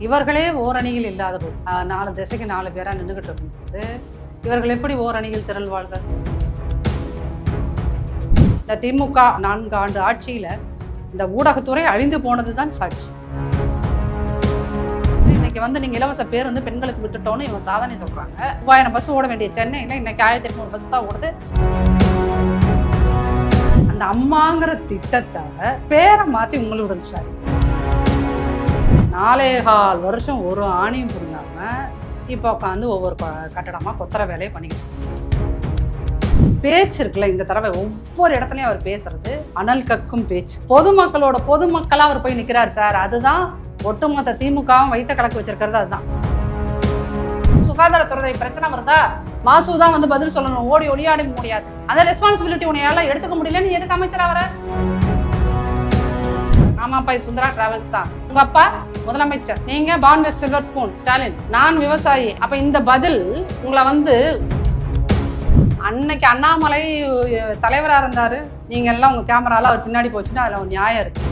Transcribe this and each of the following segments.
இவர்களே ஓரணியில் இல்லாத போது 4 திசைக்கு 4 பேரா நின்றுகிட்டு இருக்கும்போது இவர்கள் எப்படி ஓரணியில் திரள்வார்கள்? இந்த திமுக 4 ஆண்டு ஆட்சியில இந்த ஊடகத்துறை அழிந்து போனதுதான் சாட்சி. இன்னைக்கு நீங்க இலவச பேர் பெண்களுக்கு விட்டுட்டோன்னு இவங்க சாதனை சொல்றாங்க. 3000 பஸ் ஓட வேண்டிய சென்னையில இன்னைக்கு 1800 பஸ் தான் ஓடுது. அந்த அம்மாங்கிற திட்டத்தை பேரை மாத்தி உங்களுடன் சார் 4.25 வருஷம் ஒரு ஆணையும் புரியாம இப்போ உட்காந்து ஒவ்வொரு கட்டடமா கொத்தர வேலையை பண்ணிக்கிட்டு பேச்சு இருக்குல்ல. இந்த தடவை ஒவ்வொரு இடத்துலயும் அவர் பேசுறது அனல் கக்கும் பேச்சு. பொதுமக்களா அவர் போய் நிக்கிறார் சார். அதுதான் ஒட்டுமொத்த திமுகவும் வைத்த கலக்கு வச்சிருக்கிறது. அதுதான் சுகாதாரத்துறை பிரச்சனை வருதா, மாசு தான் பதில் சொல்லணும். ஓடி ஒளியாட முடியாது. அந்த ரெஸ்பான்சிபிலிட்டி உன்னையால எடுத்துக்க முடியலன்னு எதுக்கு அமைச்சர் அவரை? ஆமாப்பா, இது சுந்தரா டிராவல்ஸ் தான். உங்க அப்பா முதலமைச்சர், நீங்க பான் வித் சில்வர் ஸ்பூன் ஸ்டாலின், நான் விவசாயி. அப்ப இந்த பதில் உங்களை அன்னைக்கு அண்ணாமலை தலைவரா இருந்தாரு, நீங்க எல்லாம் உங்க கேமரால அவர் பின்னாடி போச்சுன்னா அதுல ஒரு நியாயம் இருக்கு.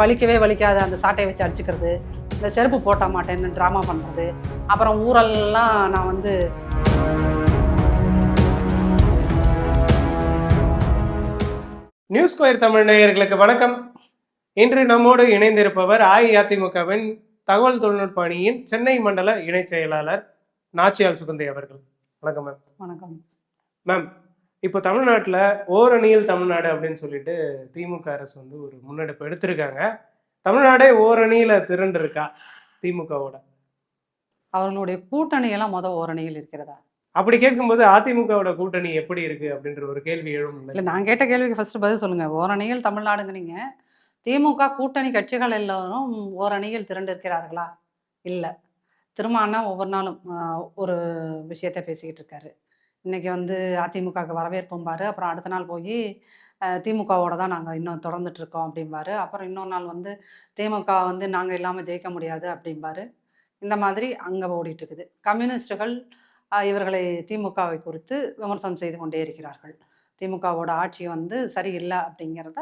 வலிக்கவே வலிக்காத அந்த சாட்டையை வச்சு அடிச்சுக்கிறது, இந்த செருப்பு போட்ட மாட்டேன்னு டிராமா பண்றது, அப்புறம் ஊரெல்லாம் நான் நியூஸ் ஸ்கொயர் தமிழ் நேயர்களுக்கு வணக்கம். இன்று நம்மோடு இணைந்திருப்பவர் அஇஅதிமுகவின் தகவல் தொழில்நுட்ப அணியின் சென்னை மண்டல இணை செயலாளர் நாச்சியால் சுகந்தி அவர்கள். வணக்கம் மேம். வணக்கம் மேம். இப்போ தமிழ்நாட்டில் ஓரணியில் தமிழ்நாடு அப்படின்னு சொல்லிட்டு திமுக அரசு ஒரு முன்னெடுப்பு எடுத்திருக்காங்க. தமிழ்நாடே ஓரணியில திரண்டு இருக்கா திமுகவோட? அவர்களுடைய கூட்டணியெல்லாம் ஓரணியில் இருக்கிறதா? அப்படி கேட்கும்போது அதிமுகவோட கூட்டணி எப்படி இருக்கு அப்படின்ற ஒரு கேள்வி எழும். இல்லை, நான் கேட்ட கேள்விக்கு ஃபர்ஸ்ட் பதில் சொல்லுங்க. ஓரணியில் தமிழ்நாடுங்கிறீங்க, திமுக கூட்டணி கட்சிகள் எல்லாரும் ஓரணியில் திரண்டு இருக்கிறார்களா? இல்லை. திருமானா ஒவ்வொரு நாளும் ஒரு விஷயத்த பேசிக்கிட்டு இருக்காரு. இன்னைக்கு அதிமுகவுக்கு வரவேற்பும் பாரு, அப்புறம் அடுத்த நாள் போய் திமுகவோட தான் நாங்கள் இன்னும் தொடர்ந்துட்டு இருக்கோம் அப்படிம்பாரு. அப்புறம் இன்னொரு நாள் திமுக நாங்கள் இல்லாமல் ஜெயிக்க முடியாது அப்படிம்பாரு. இந்த மாதிரி அங்கே ஓடிட்டு இருக்குது. கம்யூனிஸ்டுகள் இவர்களை திமுகவை குறித்து விமர்சனம் செய்து கொண்டே இருக்கிறார்கள். திமுகவோட ஆட்சி சரியில்லை அப்படிங்கிறத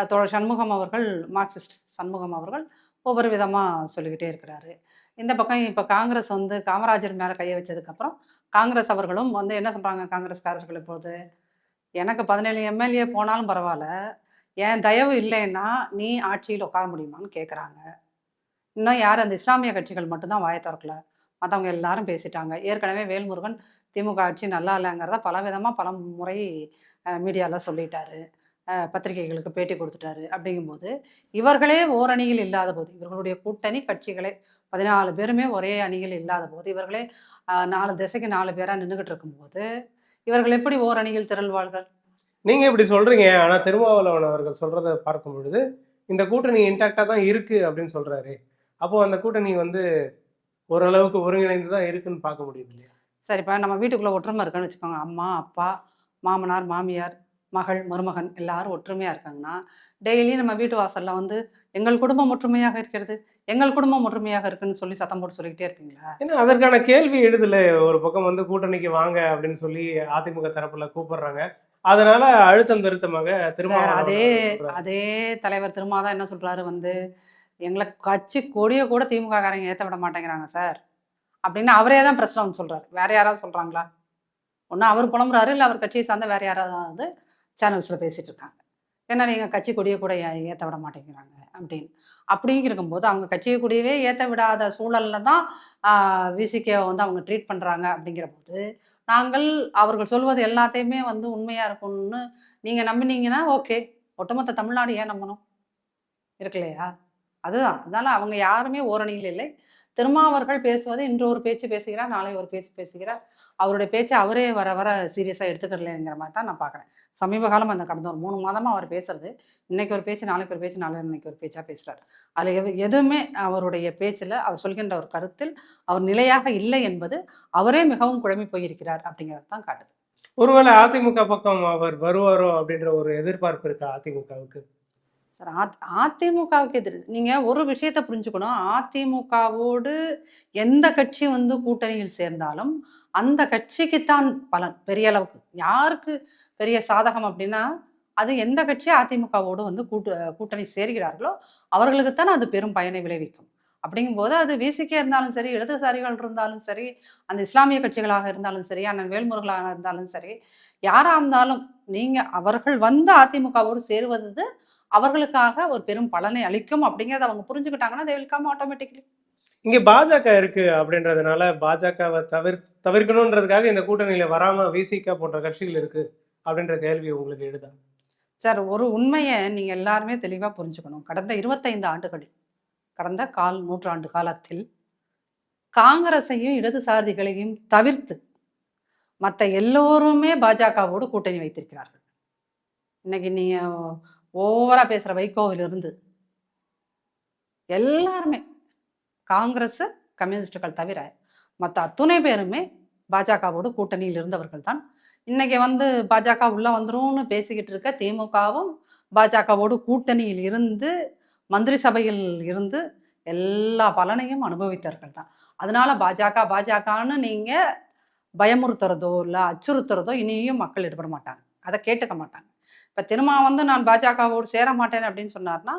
தோழர் சண்முகம் அவர்கள், மார்க்சிஸ்ட் சண்முகம் அவர்கள் ஒவ்வொரு விதமாக சொல்லிக்கிட்டே இருக்கிறாரு. இந்த பக்கம் இப்போ காங்கிரஸ் காமராஜர் மேலே கையை வச்சதுக்கப்புறம் காங்கிரஸ் அவர்களும் என்ன சொல்கிறாங்க? காங்கிரஸ்காரர்கள் இப்போது எனக்கு 17 எம்எல்ஏ போனாலும் பரவாயில்ல, என் தயவு இல்லைன்னா நீ ஆட்சியில் உட்கார முடியுமான்னு கேட்குறாங்க. இன்னும் யார்? அந்த இஸ்லாமிய கட்சிகள் மட்டும்தான் வாயை திறக்கல. மற்றவங்க எல்லாரும் பேசிட்டாங்க. ஏற்கனவே வேல்முருகன் திமுக ஆட்சி நல்லா இல்லைங்கிறத பல முறை மீடியாவில் சொல்லிட்டாரு, பத்திரிகைகளுக்கு பேட்டி கொடுத்துட்டாரு. அப்படிங்கும்போது இவர்களே ஓரணியில் இல்லாத போது, இவர்களுடைய கூட்டணி கட்சிகளே 14 பேருமே ஒரே அணியில் இல்லாத போது, இவர்களே 4 திசைக்கு 4 பேரா நின்றுகிட்டு இருக்கும்போது இவர்கள் எப்படி ஓரணியில் திரள்வார்கள்? நீங்க இப்படி சொல்றீங்க, ஆனா திருமாவளவன் அவர்கள் சொல்றதை பார்க்கும் பொழுது இந்த கூட்டணி இன்டாக்டா தான் இருக்கு அப்படின்னு சொல்றாரு. அப்போ அந்த கூட்டணி ஓரளவுக்கு ஒருங்கிணைந்து தான் இருக்குன்னு பார்க்க முடியுது இல்லையா? சரிப்பா, நம்ம வீட்டுக்குள்ள ஒற்றுமை இருக்குன்னு வச்சுக்கோங்க. அம்மா, அப்பா, மாமனார், மாமியார், மகள், மருமகன் எல்லாரும் ஒற்றுமையா இருக்காங்கன்னா, டெய்லி நம்ம வீட்டு வாசல்ல எங்கள் குடும்பம் ஒற்றுமையாக இருக்கிறது, எங்கள் குடும்பம் ஒற்றுமையாக இருக்குன்னு சொல்லி சத்தம் போட்டு சொல்லிக்கிட்டே இருப்பீங்களா? ஏன்னா அதற்கான கேள்வி எழுதுல. ஒரு பக்கம் கூட்டணிக்கு வாங்க அப்படின்னு சொல்லி அதிமுக தரப்புல கூப்பிடுறாங்க. அதனால அழுத்தம் திருத்தமாக அதே தலைவர் திருமாதான் என்ன சொல்றாரு? எங்களை கட்சி கொடியை கூட திமுக காரங்க ஏற்ற விட மாட்டேங்கிறாங்க சார் அப்படின்னு அவரே தான் பிரஸ்ல சொல்றாரு. வேற யாராவது சொல்றாங்களா? ஒன்று அவர் புலம்புறாரு, இல்லை அவர் கட்சியை சார்ந்த வேற யாராவது சேனல்ஸில் பேசிட்டு இருக்காங்க. ஏன்னா நீங்கள் கட்சி கொடியை கூட ஏற்ற விட மாட்டேங்கிறாங்க அப்படின்னு. அப்படிங்க இருக்கும்போது அவங்க கட்சியை கூடவே ஏற்ற விடாத சூழல்ல தான் விசிகே அவங்க ட்ரீட் பண்ணுறாங்க. அப்படிங்கிற போது நாங்கள் அவர்கள் சொல்வது எல்லாத்தையுமே உண்மையாக இருக்கும்னு நீங்கள் நம்பினீங்கன்னா ஓகே, ஒட்டுமொத்த தமிழ்நாடு ஏன் நம்பணும்? இருக்கு இல்லையா? அதுதான். அதனால அவங்க யாருமே ஓரணியில் இல்லை. திருமாவர்கள் பேசுவது இன்று ஒரு பேச்சு பேசுகிறார், நாளை ஒரு பேச்சு பேசுகிறார். அவருடைய பேச்சை அவரே வர வர சீரியஸாக எடுத்துக்கலைங்கிற மாதிரி தான் நான் பார்க்குறேன். சமீப காலம் கடந்த ஒரு 3 மாதமாக அவர் பேசுறது, இன்னைக்கு ஒரு பேச்சு, நாளைக்கு ஒரு பேச்சு, இன்னைக்கு ஒரு பேச்சாக பேசுகிறார். அதில் எதுவுமே அவருடைய பேச்சில், அவர் சொல்கின்ற ஒரு கருத்தில் அவர் நிலையாக இல்லை என்பது அவரே மிகவும் குழம்பி போயிருக்கிறார் அப்படிங்கிறது தான் காட்டுது. ஒருவேளை அதிமுக பக்கம் அவர் வருவாரோ அப்படின்ற ஒரு எதிர்பார்ப்பு இருக்கா அதிமுகவுக்கு? சார், அதிமுகவுக்கு எதிர் நீங்கள் ஒரு விஷயத்தை புரிஞ்சுக்கணும். அதிமுகவோடு எந்த கட்சி கூட்டணியில் சேர்ந்தாலும் அந்த கட்சிக்குத்தான் பலன் பெரிய அளவுக்கு. யாருக்கு பெரிய சாதகம் அப்படின்னா அது எந்த கட்சி அதிமுகவோடு வந்து கூட்டணி சேர்கிறார்களோ அவர்களுக்குத்தான் அது பெரும் பயனை விளைவிக்கும். அப்படிங்கும்போது அது விசிகே இருந்தாலும் சரி, இடதுசாரிகள் இருந்தாலும் சரி, அந்த இஸ்லாமிய கட்சிகளாக இருந்தாலும் சரி, அண்ணன் வேல்முருகனாக இருந்தாலும் சரி, யாரா இருந்தாலும் நீங்க அவர்கள் வந்து அதிமுகவோடு சேருவது அவர்களுக்காக ஒரு பெரும் பலனை அளிக்கும் அப்படிங்கிறத அவங்க புரிஞ்சுக்கிட்டாங்கன்னா they will come automatically. இங்க பாஜக இருக்கு அப்படின்றதுனால பாஜகவை தவிர்க்கணுன்றதுக்காக இந்த கூட்டணியில வராம விசிக போன்ற கட்சிகள் இருக்கு அப்படின்ற கேள்வி உங்களுக்கு எழுதா? சார், ஒரு உண்மையை நீங்க எல்லாருமே தெளிவா புரிஞ்சுக்கணும். கடந்த 25 ஆண்டுகளில், கடந்த கால் நூற்றாண்டு காலத்தில் காங்கிரஸையும் இடதுசாரிகளையும் தவிர்த்து மற்ற எல்லோருமே பாஜகவோடு கூட்டணி வைத்திருக்கிறார்கள். இன்னைக்கு நீங்க ஓவரா பேசுற வைகோவிலிருந்து எல்லாருமே காங்கிரஸ், கம்யூனிஸ்டுகள் தவிர மற்ற அத்துணை பேருமே பாஜகவோடு கூட்டணியில் இருந்தவர்கள் தான். இன்னைக்கு வந்து பாஜக உள்ள வந்துரும்னு பேசிக்கிட்டு இருக்க திமுகவும் பாஜகவோடு கூட்டணியில் இருந்து மந்திரி சபையில் இருந்து எல்லா பலனையும் அனுபவித்தவர்கள் தான். அதனால பாஜகன்னு நீங்க பயமுறுத்துறதோ இல்லை அச்சுறுத்துறதோ இனியும் மக்கள் ஈடுபட மாட்டாங்க, அதை கேட்டுக்க மாட்டாங்க. இப்போ திரும்ப வந்து நான் பாஜகவோடு சேர மாட்டேன் அப்படின்னு சொன்னார்னா,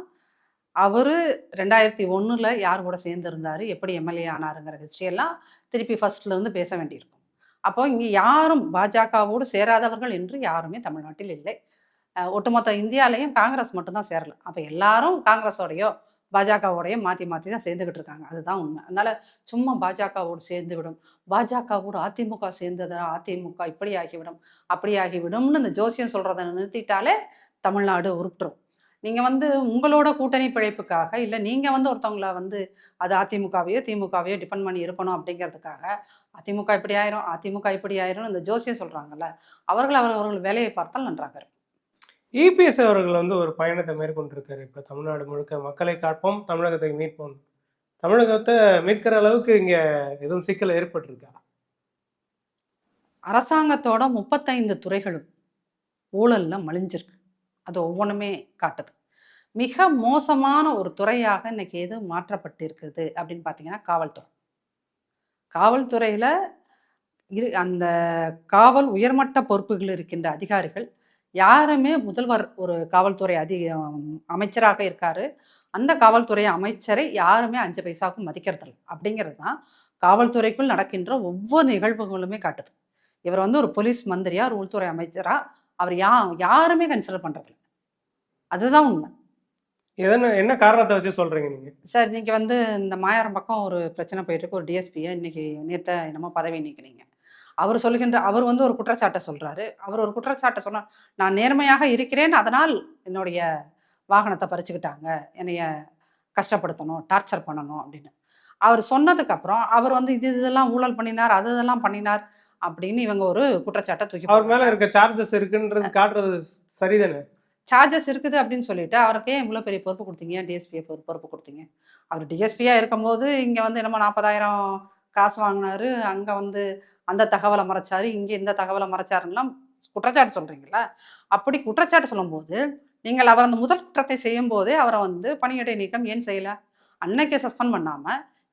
அவர் 2001 யார் கூட சேர்ந்து இருந்தார், எப்படி எம்எல்ஏ ஆனாருங்கிற ஹிஸ்ட்ரியெல்லாம் திருப்பி ஃபர்ஸ்ட்லேருந்து பேச வேண்டியிருக்கும். அப்போ இங்கே யாரும் பாஜகவோடு சேராதவர்கள் என்று யாருமே தமிழ்நாட்டில் இல்லை. ஒட்டுமொத்த இந்தியாவிலையும் காங்கிரஸ் மட்டும்தான் சேரல. அப்போ எல்லாரும் காங்கிரஸோடையோ பாஜகவோடையோ மாற்றி மாற்றி தான் சேர்ந்துக்கிட்டு இருக்காங்க. அதுதான் உண்மை. அதனால சும்மா பாஜகவோடு சேர்ந்து விடும், பாஜகவோடு அதிமுக சேர்ந்ததா அதிமுக இப்படி ஆகிவிடும் அப்படி ஆகிவிடும்னு இந்த ஜோசியம் சொல்கிறத நிறுத்திட்டாலே தமிழ்நாடு உருட்டுரும். நீங்கள் வந்து உங்களோட கூட்டணி பிழைப்புக்காக இல்லை நீங்கள் வந்து ஒருத்தவங்களை வந்து அது அதிமுகவையோ திமுகவையோ டிபெண்ட் பண்ணி இருக்கணும் அப்படிங்கிறதுக்காக அதிமுக இப்படி ஆயிரும் அதிமுக இப்படி ஆயிரும் இந்த ஜோசியம் சொல்கிறாங்கல்ல, அவர்கள் வேலையை பார்த்தால் நன்றாக இருக்கும். இபிஎஸ் அவர்கள் வந்து ஒரு பயணத்தை மேற்கொண்டிருக்காரு. இப்போ தமிழ்நாடு முழுக்க மக்களை காப்போம், தமிழகத்தை மீட்போம். தமிழகத்தை மீட்கிற அளவுக்கு இங்க எதுவும் சிக்கல் ஏற்பட்டிருக்கா? அரசாங்கத்தோட 35 துறைகளும் ஊழல்ல மலிஞ்சிருக்கு. அது ஒவ்வொன்றுமே காட்டுது. மிக மோசமான ஒரு துறையாக இன்னைக்கு எது மாற்றப்பட்டிருக்குது அப்படின்னு பார்த்தீங்கன்னா காவல்துறை. காவல்துறையில அந்த காவல் உயர்மட்ட பொறுப்புகள் இருக்கின்ற அதிகாரிகள் யாருமே முதல்வர் ஒரு காவல்துறை அமைச்சராக இருக்காரு, அந்த காவல்துறை அமைச்சரை யாருமே 5 பைசாவுக்கும் மதிக்கிறதில்ல அப்படிங்கிறது தான் காவல்துறைக்குள் நடக்கின்ற ஒவ்வொரு நிகழ்வுகளுமே காட்டுது. இவர் வந்து ஒரு போலீஸ் மந்திரியா, ஒரு உள்துறை அமைச்சரா, அவர் யாருமே கன்சிடர் பண்றதில்ல. அதுதான் உண்மை. என்ன காரணத்தை வச்சு சொல்றீங்க நீங்க? சார், இன்னைக்கு வந்து இந்த மாயாரம் பக்கம் ஒரு பிரச்சனை போயிட்டு இருக்கு. ஒரு டிஎஸ்பியை இன்னைக்கு நேத்த என்னமோ பதவி நீக்கினீங்க. அவர் வந்து ஒரு குற்றச்சாட்டை சொல்றாரு. அவர் ஒரு குற்றச்சாட்டை சொன்னா, நான் நேர்மையாக இருக்கிறேன், அதனால் என்னுடைய வாகனத்தை பறிச்சுக்கிட்டாங்க, என்னைய கஷ்டப்படுத்தணும், டார்ச்சர் பண்ணணும் அப்படின்னு. அவர் சொன்னதுக்கு அப்புறம் அவர் வந்து இதெல்லாம் ஊழல் பண்ணினார், அதெல்லாம் பண்ணினார் அப்படின்னு இவங்க ஒரு குற்றச்சாட்டை தூக்கி அவர் மேல இருக்க சார்ஜஸ் இருக்குன்றது காட்டுறது சரிதானே? சார்ஜஸ் இருக்குது அப்படின்னு சொல்லிட்டு அவருக்கு ஏன் இவ்வளோ பெரிய பொறுப்பு கொடுத்தீங்க, டிஎஸ்பியை பொறுப்பு கொடுத்தீங்க? அவர் டிஎஸ்பியா இருக்கும்போது இங்கே வந்து என்னமோ 40,000 காசு வாங்கினாரு, அங்கே வந்து அந்த தகவலை மறைச்சாரு, இங்கே இந்த தகவலை மறைச்சாருலாம் குற்றச்சாட்டு சொல்றீங்களா? அப்படி குற்றச்சாட்டு சொல்லும்போது நீங்கள் அவர் அந்த முதல் குற்றத்தை செய்யும் போதே அவரை வந்து பணியிடை நீக்கம் ஏன் செய்யல? அன்னைக்கு சஸ்பெண்ட் பண்ணாம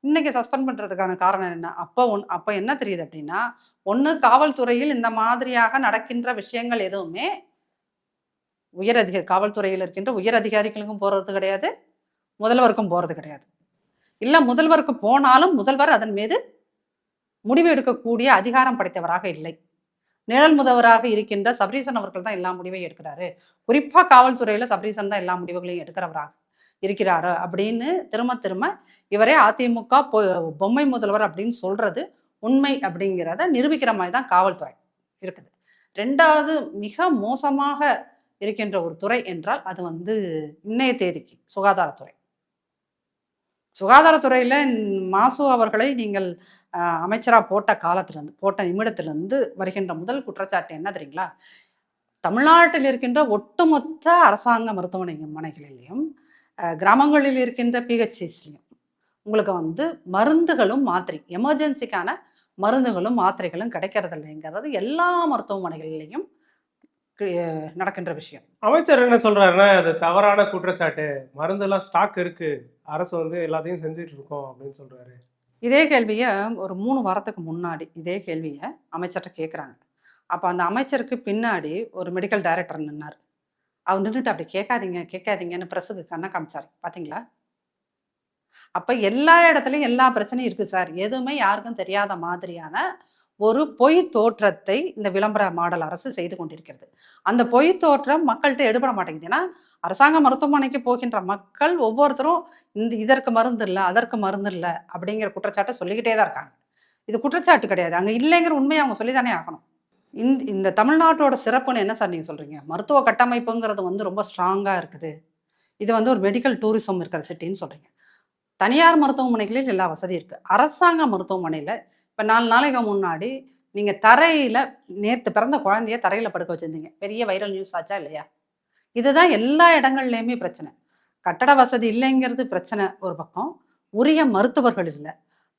இன்னைக்கு சஸ்பெண்ட் பண்றதுக்கான காரணம் என்ன? அப்போ என்ன தெரியுது அப்படின்னா, ஒன்று காவல்துறையில் இந்த மாதிரியாக நடக்கின்ற விஷயங்கள் எதுவுமே காவல்துறையில் இருக்கின்ற உயர் அதிகாரிகளுக்கும் போறது கிடையாது, முதல்வருக்கும் போறது கிடையாது. இல்ல முதல்வருக்கு போனாலும் முதல்வர் அதன் மீது முடிவு எடுக்கக்கூடிய அதிகாரம் படைத்தவராக இல்லை. நிழல் முதல்வராக இருக்கின்ற சபரீசன் அவர்கள் தான் எல்லா முடிவையும் எடுக்கிறாரு. குறிப்பா காவல்துறையில சபரீசன் தான் எல்லா முடிவுகளையும் எடுக்கிறவராக இருக்கிறாரு அப்படின்னு திரும்ப இவரே அதிமுக பொம்மை முதல்வர் அப்படின்னு சொல்றது உண்மை அப்படிங்கிறத நிரூபிக்கிற மாதிரி தான் காவல்துறை இருக்குது. 2வது மிக மோசமாக இருக்கின்ற ஒரு துறை என்றால் அது வந்து இன்னைய தேதிக்கு சுகாதாரத்துறை. சுகாதாரத்துறையில மாசு அவர்களை நீங்கள் அமைச்சரா போட்ட நிமிடத்திலிருந்து வருகின்ற முதல் குற்றச்சாட்டு என்ன தெரியுங்களா? தமிழ்நாட்டில் இருக்கின்ற ஒட்டுமொத்த அரசாங்க மருத்துவமனைகளிலையும் கிராமங்களில் இருக்கின்ற பிஹெச்சிஸ்லையும் உங்களுக்கு வந்து மருந்துகளும் எமர்ஜென்சிக்கான மருந்துகளும் மாத்திரைகளும் கிடைக்கிறது இல்லைங்கிறது எல்லா மருத்துவமனைகளிலையும் நடக்கின்ற விஷயம். அமைச்சர் என்ன சொல்றாருன்னா, அது தவறான குற்றச்சாட்டு, மருந்தெல்லாம் ஸ்டாக் இருக்கு, அரசு வந்து எல்லாத்தையும் செஞ்சுட்டு இருக்கோம் அப்படின்னு சொல்றாரு. இதே கேள்வியை ஒரு 3 வாரத்துக்கு முன்னாடி இதே கேள்வியை அமைச்சர்கிட்ட கேட்குறாங்க. அப்போ அந்த அமைச்சருக்கு பின்னாடி ஒரு மெடிக்கல் டைரக்டர் நின்னார். அவர் நின்றுட்டு அப்படி கேட்காதீங்க கேட்காதீங்கன்னு பிரஸுக்கு கண்ணை காமிச்சாரு பார்த்தீங்களா? அப்ப எல்லா இடத்துலயும் எல்லா பிரச்சனையும் இருக்கு சார். எதுவுமே யாருக்கும் தெரியாத மாதிரியான ஒரு பொய் தோற்றத்தை இந்த விளம்பர மாடல் அரசு செய்து கொண்டிருக்கிறது. அந்த பொய் தோற்றம் மக்கள்ட்ட எடுபட மாட்டேங்குது. ஏன்னா, அரசாங்க மருத்துவமனைக்கு போகின்ற மக்கள் ஒவ்வொருத்தரும் இதற்கு மருந்து இல்ல, அதற்கு மருந்து இல்ல அப்படிங்கிற குற்றச்சாட்ட சொல்லிக்கிட்டே தான் இருக்காங்க. இது குற்றச்சாட்டு கிடையாது. அங்க இல்லைங்கிற உண்மைய அவங்க சொல்லி தானே ஆகணும். இந்த தமிழ்நாட்டோட சிறப்புன்னு என்ன சார் நீங்க சொல்றீங்க? மருத்துவ கட்டமைப்புங்கிறது வந்து ரொம்ப ஸ்ட்ராங்கா இருக்குது. இது வந்து ஒரு மெடிக்கல் டூரிசம் இருக்கிற சிட்டின்னு சொல்றீங்க. தனியார் மருத்துவமனைகளில் எல்லா வசதியும் இருக்கு. அரசாங்க மருத்துவமனையில இப்ப 4 நாளைக்கு முன்னாடி நீங்க தரையில நேத்து பிறந்த குழந்தைய தரையில படுக்க வச்சிருந்தீங்க. பெரிய வைரல் நியூஸ் ஆச்சா இல்லையா? இதுதான் எல்லா இடங்கள்லயுமே பிரச்சனை. கட்டட வசதி இல்லைங்கிறது பிரச்சனை ஒரு பக்கம். உரிய மருத்துவர்கள் இல்ல.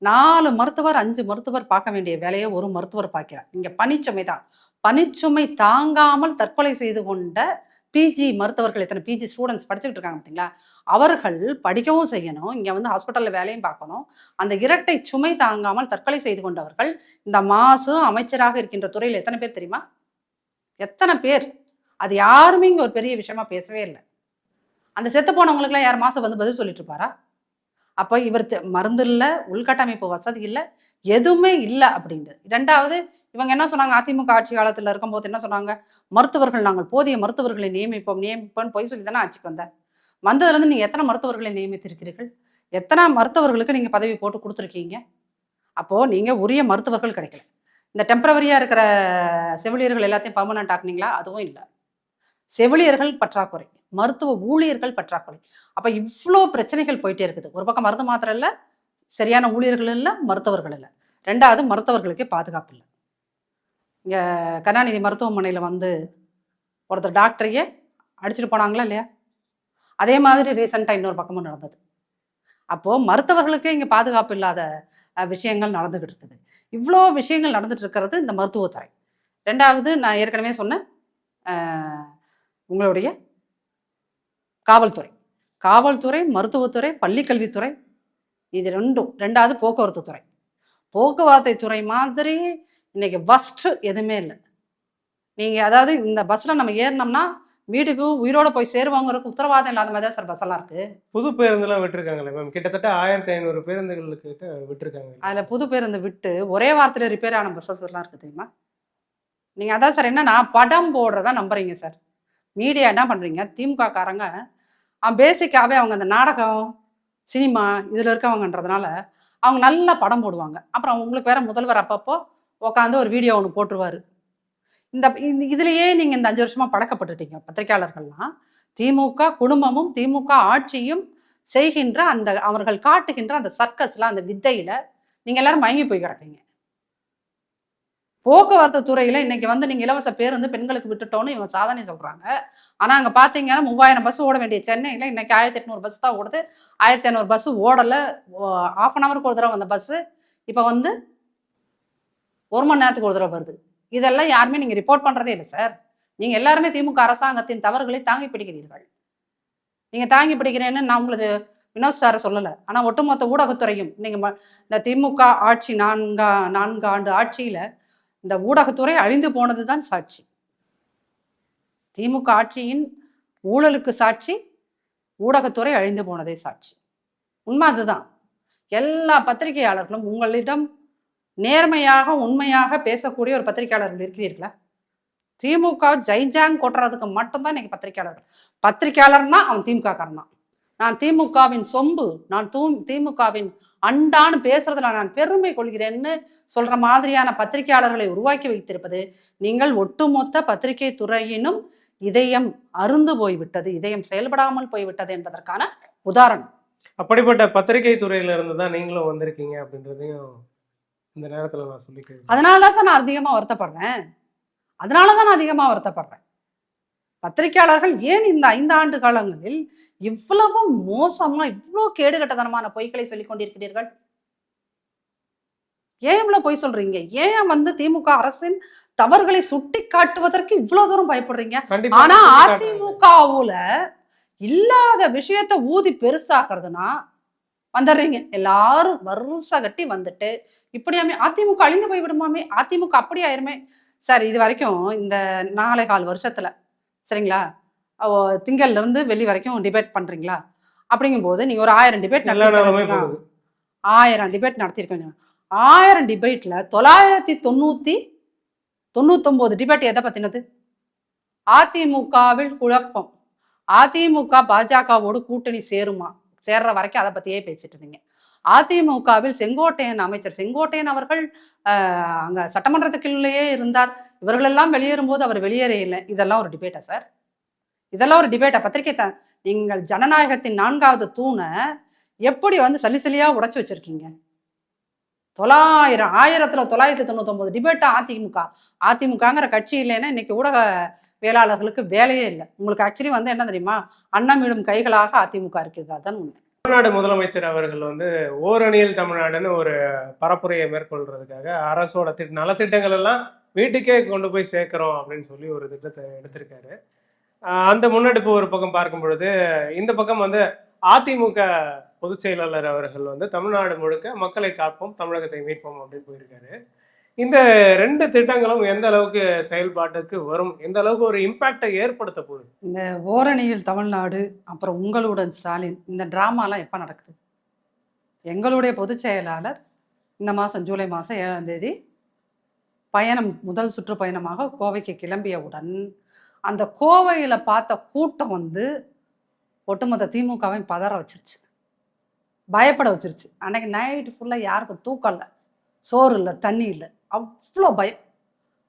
4 மருத்துவர், 5 மருத்துவர் பார்க்க வேண்டிய வேலையை ஒரு மருத்துவர் பார்க்கிறார். இங்க பணிச்சுமை தான். பணிச்சுமை தாங்காமல் தற்கொலை செய்து கொண்ட பிஜி மருத்துவர்கள், எத்தனை பிஜி ஸ்டூடெண்ட்ஸ் படிச்சுக்கிட்டு இருக்காங்க பார்த்தீங்களா? அவர்கள் படிக்கவும் செய்யணும், இங்க வந்து ஹாஸ்பிட்டல்ல வேலையும் பார்க்கணும். அந்த இரட்டை சுமை தாங்காமல் தற்கொலை செய்து கொண்டவர்கள் இந்த மாசு அமைச்சராக இருக்கின்ற துறையில் எத்தனை பேர் தெரியுமா? எத்தனை பேர்? அது யாருமே இங்க ஒரு பெரிய விஷயமா பேசவே இல்லை. அந்த செத்து போனவங்களுக்குலாம் யார் மாசு வந்து பதில் சொல்லிட்டு இருப்பாரா? அப்ப இவர் மருந்து இல்ல, உள்கட்டமைப்பு வசதி இல்ல, எதுவுமே இல்ல அப்படின்ட்டு. 2வது இவங்க என்ன சொன்னாங்க? அதிமுக ஆட்சி காலத்துல இருக்கும்போது என்ன சொன்னாங்க? மருத்துவர்கள் நாங்கள் போதிய மருத்துவர்களை நியமிப்போம்னு பொய் சொல்லி தானே ஆட்சிக்கு வந்த. வந்ததுலேருந்து நீங்க எத்தனை மருத்துவர்களை நியமித்திருக்கிறீர்கள்? எத்தனை மருத்துவர்களுக்கு நீங்க பதவி போட்டு கொடுத்துருக்கீங்க? அப்போ நீங்க உரிய மருத்துவர்கள் கிடைக்கல. இந்த டெம்பரவரியா இருக்கிற செவிலியர்கள் எல்லாத்தையும் பர்மனன்ட் ஆக்குனீங்களா? அதுவும் இல்லை. செவிலியர்கள் பற்றாக்குறை, மருத்துவ ஊழியர்கள் பற்றாக்குறை. அப்ப இவ்வளோ பிரச்சனைகள் போயிட்டே இருக்குது. ஒரு பக்கம் மருந்து மாத்திரை இல்லை, சரியான ஊழியர்கள் இல்லை, மருத்துவர்கள் இல்லை. 2வது மருத்துவர்களுக்கே பாதுகாப்பு இல்லை. இங்க கருணாநிதி மருத்துவமனையில வந்து ஒருத்தர் டாக்டரையே அடிச்சுட்டு போனாங்களா இல்லையா? அதே மாதிரி ரீசெண்டா இன்னொரு பக்கமும் நடந்தது. அப்போ மருத்துவர்களுக்கே இங்க பாதுகாப்பு இல்லாத விஷயங்கள் நடந்துகிட்டு இருக்குது. இவ்வளோ விஷயங்கள் நடந்துட்டு இருக்கிறது இந்த மருத்துவத்துறை. 2வது நான் ஏற்கனவே சொன்னேன், உங்களுடைய காவல்துறை, காவல்துறை, மருத்துவத்துறை, பள்ளிக்கல்வித்துறை, இது 2வது போக்குவரத்து துறை. போக்குவரத்து துறை மாதிரி இன்னைக்கு பஸ்ட் எதுவுமே இல்லை. நீங்க அதாவது இந்த பஸ்ல நம்ம ஏறினோம்னா வீட்டுக்கு உயிரோட போய் சேருவாங்கிறதுக்கு உத்தரவாதம் இல்லாத மாதிரி தான் சார் பஸ் எல்லாம் இருக்கு. புது பேருந்துலாம் விட்டுருக்காங்களே மேம், கிட்டத்தட்ட 1500 பேருந்துகளுக்கு விட்டுருக்காங்க. அதுல புது பேருந்து விட்டு ஒரே வாரத்துல ரிப்பேர் ஆன பஸ்ஸஸ் எல்லாம் இருக்கு தெரியுமா? நீங்க அதான் சார் என்னன்னா படம் போடுறதா நம்புறீங்க சார். மீடியா என்ன பண்றீங்க? திமுக காரங்க பேசிக்காவே அவங்க அந்த நாடகம், சினிமா இதுல இருக்கவங்கன்றதுனால அவங்க நல்லா படம் போடுவாங்க. அப்புறம் உங்களுக்கு வேற முதல்வர் அப்பப்போ உட்காந்து ஒரு வீடியோ ஒன்று போட்டுருவாரு. இதுலயே நீங்க இந்த 5 வருஷமா பழக்கப்பட்டுட்டீங்க பத்திரிகையாளர்கள்லாம். திமுக குடும்பமும் திமுக ஆட்சியும் செய்கின்ற அந்த அவர்கள் காட்டுகின்ற அந்த சர்க்கஸ்ல, அந்த வித்தையில நீங்க எல்லாரும் மயங்கி போய் கிடக்கீங்க. போக்குவரத்து துறையில இன்னைக்கு வந்து நீங்க இலவச பேருந்து பெண்களுக்கு விட்டுட்டோன்னு இவங்க சாதனை சொல்றாங்க. ஆனா அங்க பாத்தீங்கன்னா 3000 பஸ் ஓட வேண்டிய சென்னையில இன்னைக்கு 1800 பஸ் தான் ஓடுது. 1500 பஸ் ஓடல. ½ ஹவருக்கு ஒரு தடவை வந்த பஸ் இப்ப வந்து 1 மணி நேரத்துக்கு ஒரு தடவை வருது. இதெல்லாம் யாருமே நீங்க ரிப்போர்ட் பண்றதே இல்லை சார். நீங்க எல்லாருமே திமுக அரசாங்கத்தின் தவறுகளை தாங்கி பிடிக்கிறீர்கள். நீங்க தாங்கி பிடிக்கிறேன்னு நான் உங்களுக்கு வினோத் சார சொல்லல. ஆனா ஒட்டுமொத்த ஊடகத்துறையும் நீங்க இந்த திமுக ஆட்சி 4 ஆண்டு ஆட்சியில இந்த ஊடகத்துறை அழிந்து போனதுதான் சாட்சி. திமுக ஆட்சியின் ஊழலுக்கு சாட்சி, ஊடகத்துறை அழிந்து போனதே சாட்சி. உண்மை அதுதான். எல்லா பத்திரிகையாளர்களும் உங்களிடம் நேர்மையாக உண்மையாக பேசக்கூடிய ஒரு பத்திரிகையாளர்கள் இருக்கிறீர்களா? திமுக ஜெய்ஜாங் கொட்டுறதுக்கு மட்டும்தான் இன்னைக்கு பத்திரிகையாளர்கள். பத்திரிகையாளர்னா அவன் திமுக காரன் தான். நான் திமுகவின் சொம்பு, நான் திமுகவின் அண்டான்னு பேசுறதுல நான் பெருமை கொள்கிறேன்னு சொல்ற மாதிரியான பத்திரிகையாளர்களை உருவாக்கி வைத்திருப்பது நீங்கள் ஒட்டுமொத்த பத்திரிகை துறையினும் இதயம் அருந்து போய்விட்டது, இதயம் செயல்படாமல் போய்விட்டது என்பதற்கான உதாரணம். அப்படிப்பட்ட பத்திரிகை துறையில இருந்து தான் நீங்களும் வந்திருக்கீங்க அப்படின்றதையும் இந்த நேரத்துல நான் சொல்லிக்கிறேன். அதனாலதான் சார் நான் அதிகமா வருத்தப்படுறேன். பத்திரிகையாளர்கள் ஏன் இந்த 5 ஆண்டு காலங்களில் இவ்வளவு மோசமா, இவ்வளவு கேடுகட்டதனமான பொய்களை சொல்லிக் கொண்டிருக்கிறீர்கள்? ஏன் இவ்வளவு பொய் சொல்றீங்க? ஏன் வந்து திமுக அரசின் தவறுகளை சுட்டி காட்டுவதற்கு இவ்வளவு தூரம் பயப்படுறீங்க? ஆனா அதிமுகவுல இல்லாத விஷயத்த ஊதி பெருசாக்குறதுன்னா வந்துடுறீங்க. எல்லாரும் வரிசை கட்டி வந்துட்டு இப்படியாமே அதிமுக அழிந்து போய் விடுமாமே, அதிமுக அப்படி ஆயிருமே. சார் இது வரைக்கும் இந்த 4.25 வருஷத்துல சரிங்களா, திங்கள்ல இருந்து வெள்ளி வரைக்கும் டிபேட் பண்றீங்களா? அப்படிங்கும்போது நீங்க ஒரு 1000 டிபேட் எல்லா நாளுமே நடத்திருக்கீங்க. போகுது. 1000 டிபேட் நடத்திருக்கீங்க. 1000 டிபேட்ல 999 டிபேட் எதை பத்தினது? அதிமுகவில் குழப்பம். அதிமுக பாஜகவோடு கூட்டணி சேருமா? சேர்ற வரைக்கும் அதை பத்தியே பேசிட்டு இருந்தீங்க. அதிமுகவில் செங்கோட்டையன் அமைச்சர் செங்கோட்டையன் அவர்கள் அங்க சட்டமன்றத்துக்குள்ளேயே இருந்தார். இவர்களெல்லாம் வெளியேறும் போது அவர் வெளியேறே இல்லை. இதெல்லாம் ஒரு டிபேட்டா சார்? இதெல்லாம் ஒரு டிபேட்டா? பத்திரிகை நீங்கள் ஜனநாயகத்தின் 4வது தூணை எப்படி வந்து சலிசலியா உடைச்சு வச்சிருக்கீங்க? 1999 டிபேட்டா அதிமுக. அதிமுகங்கிற கட்சி இல்லைன்னா இன்னைக்கு ஊடகவியலாளர்களுக்கு வேலையே இல்லை. உங்களுக்கு ஆக்சுவலி வந்து என்ன தெரியுமா? அன்னமிடும் கைகளாக அதிமுக இருக்குது. அதான் உண்மை. தமிழ்நாடு முதலமைச்சர் அவர்கள் வந்து ஓரணியில் தமிழ்நாடுன்னு ஒரு பரப்புரையை மேற்கொள்றதுக்காக அரசோட நலத்திட்டங்கள் எல்லாம் வீட்டுக்கே கொண்டு போய் சேர்க்கிறோம் அப்படின்னு சொல்லி ஒரு திட்டத்தை எடுத்திருக்காரு. அந்த முன்னெடுப்பு ஒரு பக்கம் பார்க்கும் பொழுது, இந்த பக்கம் வந்து அதிமுக பொதுச் செயலாளர் அவர்கள் வந்து தமிழ்நாடு முழுக்க மக்களை காப்போம், தமிழகத்தை மீட்போம் அப்படின்னு போயிருக்காரு. இந்த 2 திட்டங்களும் எந்த அளவுக்கு செயல்பாட்டுக்கு வரும், எந்த அளவுக்கு ஒரு இம்பாக்டை ஏற்படுத்த போகுது? இந்த ஓரணியில் தமிழ்நாடு, அப்புறம் உங்களுடன் ஸ்டாலின், இந்த டிராமாலாம் எப்போ நடக்குது? எங்களுடைய பொதுச் செயலாளர் இந்த மாதம் ஜூலை மாதம் 7ஆம் தேதி பயணம், முதல் சுற்றுப்பயணமாக கோவைக்கு கிளம்பியவுடன் அந்த கோவையில் பார்த்த கூட்டம் வந்து ஒட்டுமொத்த திமுகவை பதற வச்சிருச்சு, பயப்பட வச்சிருச்சு. அன்னைக்கு நைட்டு ஃபுல்லாக யாருக்கும் தூக்கம் இல்லை, சோறு இல்லை, தண்ணி இல்லை, அவ்வளோ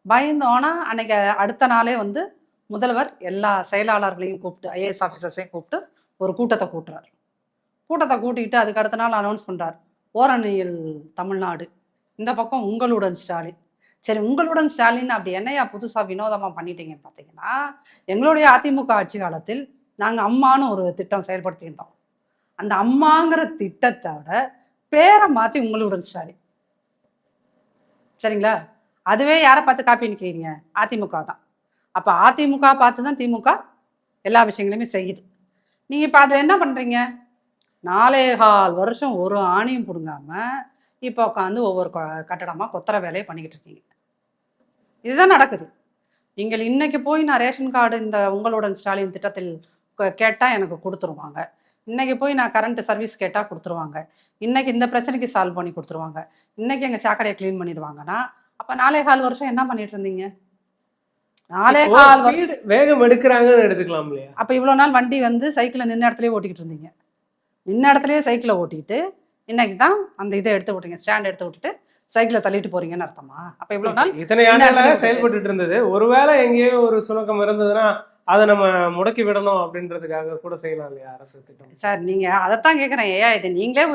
பயந்தோன்னா அன்னைக்கு அடுத்த நாளே வந்து முதல்வர் எல்லா செயலாளர்களையும் கூப்பிட்டு, ஐஏஎஸ் ஆஃபீஸர்ஸையும் கூப்பிட்டு ஒரு கூட்டத்தை கூட்டுறார். கூட்டத்தை கூட்டிகிட்டு அதுக்கு அடுத்த நாள் அனௌன்ஸ் பண்ணுறார், ஓரணியில் தமிழ்நாடு, இந்த பக்கம் உங்களுடன் ஸ்டாலின். சரி, உங்களுடன் ஸ்டாலின் அப்படி என்னையா புதுசாக வினோதமாக பண்ணிட்டீங்கன்னு பார்த்தீங்கன்னா, எங்களுடைய அதிமுக ஆட்சி காலத்தில் நாங்கள் அம்மானு ஒரு திட்டம் செயல்படுத்தியிருந்தோம். அந்த அம்மாங்கிற திட்டத்தோட பேரை மாற்றி உங்களுடன் ஸ்டாலின். சரிங்களா? அதுவே யாரை பார்த்து காப்பி நிற்கிறீங்க? அதிமுக தான். அப்போ அதிமுக பார்த்து தான் திமுக எல்லா விஷயங்களையுமே செய்யுது. நீங்கள் இப்போ அதில் என்ன பண்ணுறீங்க? 4.25 வருஷம் ஒரு ஆணியும் பிடுங்காமல் இப்போ உட்காந்து ஒவ்வொரு கட்டடமாக கொத்தர வேலையை பண்ணிக்கிட்டு இருக்கீங்க. இதுதான் நடக்குது. நீங்கள் இன்னைக்கு போய் நான் ரேஷன் கார்டு இந்த உங்களுடன் ஸ்டாலின் திட்டத்தில் கேட்டால் எனக்கு கொடுத்துருவாங்க, இன்னைக்கு போய் நான் கரண்ட் சர்வீஸ் கேட்டால் கொடுத்துருவாங்க, இன்னைக்கு இந்த பிரச்சனைக்கு சால்வ் பண்ணி கொடுத்துருவாங்க, இன்னைக்கு எங்கள் சாக்கடையை க்ளீன் பண்ணிடுவாங்கன்னா, அப்போ 4.25 வருஷம் என்ன பண்ணிட்டு இருந்தீங்க? 4.25 வருஷம் வேகம் எடுக்கிறாங்கன்னு எடுத்துக்கலாம் இல்லையா? அப்போ இவ்வளோ நாள் வண்டி வந்து சைக்கிளை நின்ன இடத்துலயே ஓட்டிக்கிட்டு இருந்தீங்க. நின்ன இடத்துலயே சைக்கிளை ஓட்டிட்டு இன்னைக்கு தான் அந்த இதை எடுத்து விட்டீங்க, ஸ்டாண்ட் எடுத்து விட்டுட்டு சைக்கிளை தள்ளிட்டு போறீங்கன்னு அர்த்தமா? அப்போ இவ்வளோ நாள் இத்தனை ஆண்டுகளாக செயல்பட்டு இருந்தது. ஒருவேளை எங்கேயோ ஒரு சுணக்கம் இருந்ததுன்னா அதை நம்ம முடக்கி விடணும் அப்படின்றதுக்காக கூட செய்யலாம் இல்லையா அரசு திட்டம்? சார், நீங்கள் அதைத்தான் கேட்குறேன். ஏயா இது நீங்களே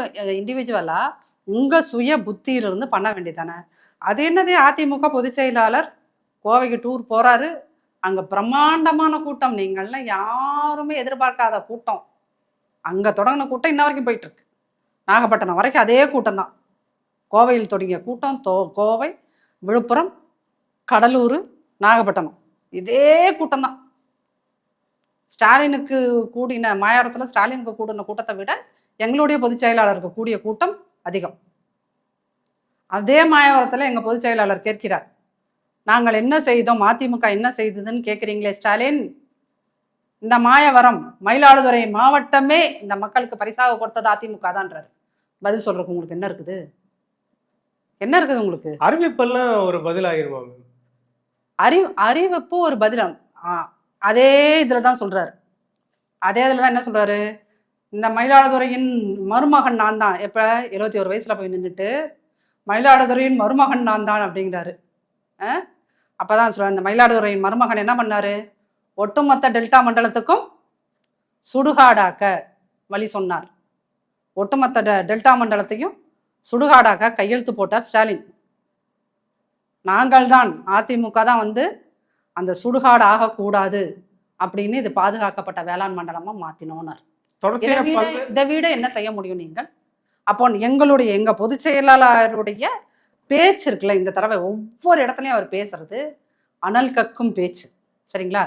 இண்டிவிஜுவலாக உங்கள் சுய புத்தியிலிருந்து பண்ண வேண்டியதானே? அது என்னது? அதிமுக பொதுச் செயலாளர் கோவைக்கு டூர் போகிறாரு, அங்கே பிரம்மாண்டமான கூட்டம், நீங்கள்லாம் யாருமே எதிர்பார்க்காத கூட்டம், அங்கே தொடங்கின கூட்டம் இன்ன வரைக்கும் போயிட்டுருக்கு. நாகப்பட்டினம் வரைக்கும் அதே கூட்டம் தான். கோவையில் தொடங்கிய கூட்டம் கோவை, விழுப்புரம், கடலூர், நாகப்பட்டினம், இதே கூட்டம் தான். ஸ்டாலினுக்கு கூடின மாயாரத்தில் ஸ்டாலினுக்கு கூடின கூட்டத்தை விட எங்களுடைய பொதுச் செயலாளருக்கு கூடிய கூட்டம் அதிகம். அதே மாயாவரத்தில் எங்கள் பொதுச் செயலாளர் கேட்கிறார், நாங்கள் என்ன செய்தோம், அதிமுக என்ன செய்ததுன்னு கேட்குறீங்களே ஸ்டாலின், இந்த மாயவரம் மயிலாடுதுறை மாவட்டமே இந்த மக்களுக்கு பரிசாக கொடுத்தது அதிமுக தான்றாரு. பதில் சொல்றதுக்கு உங்களுக்கு என்ன இருக்குது? என்ன இருக்குது உங்களுக்கு? அறிவிப்பெல்லாம் ஒரு பதில் ஆகிருமா? அறிவிப்பு ஒரு பதிலம். அதே இதில் தான் சொல்றாரு. அதே இதில் தான் என்ன சொல்றாரு, இந்த மயிலாடுதுறையின் மருமகன் நான் தான். எப்போ 21 வயசுல போய் நின்றுட்டு மயிலாடுதுறையின் மருமகன் நான் தான் அப்படிங்கிறாரு. அப்போதான் சொல்றாரு, இந்த மயிலாடுதுறையின் மருமகன் என்ன பண்ணாரு, ஒட்டுமொத்த டெல்டா மண்டலத்துக்கும் சுடுகாடாக்க வழி சொன்னார். ஒட்டுமொத்த டெல்டா மண்டலத்தையும் சுடுகாடாக்க கையெழுத்து போட்டார் ஸ்டாலின். நாங்கள் தான், அதிமுக தான் வந்து அந்த சுடுகாடு ஆகக்கூடாது அப்படின்னு இது பாதுகாக்கப்பட்ட வேளாண் மண்டலமா மாத்தினோன்னார். இதை விட என்ன செய்ய முடியும் நீங்கள்? அப்போ எங்க பொதுச் செயலாளருடைய பேச்சு இருக்குல்ல, இந்த தடவை ஒவ்வொரு இடத்துலையும் அவர் பேசுறது அனல் கக்கும் பேச்சு. சரிங்களா?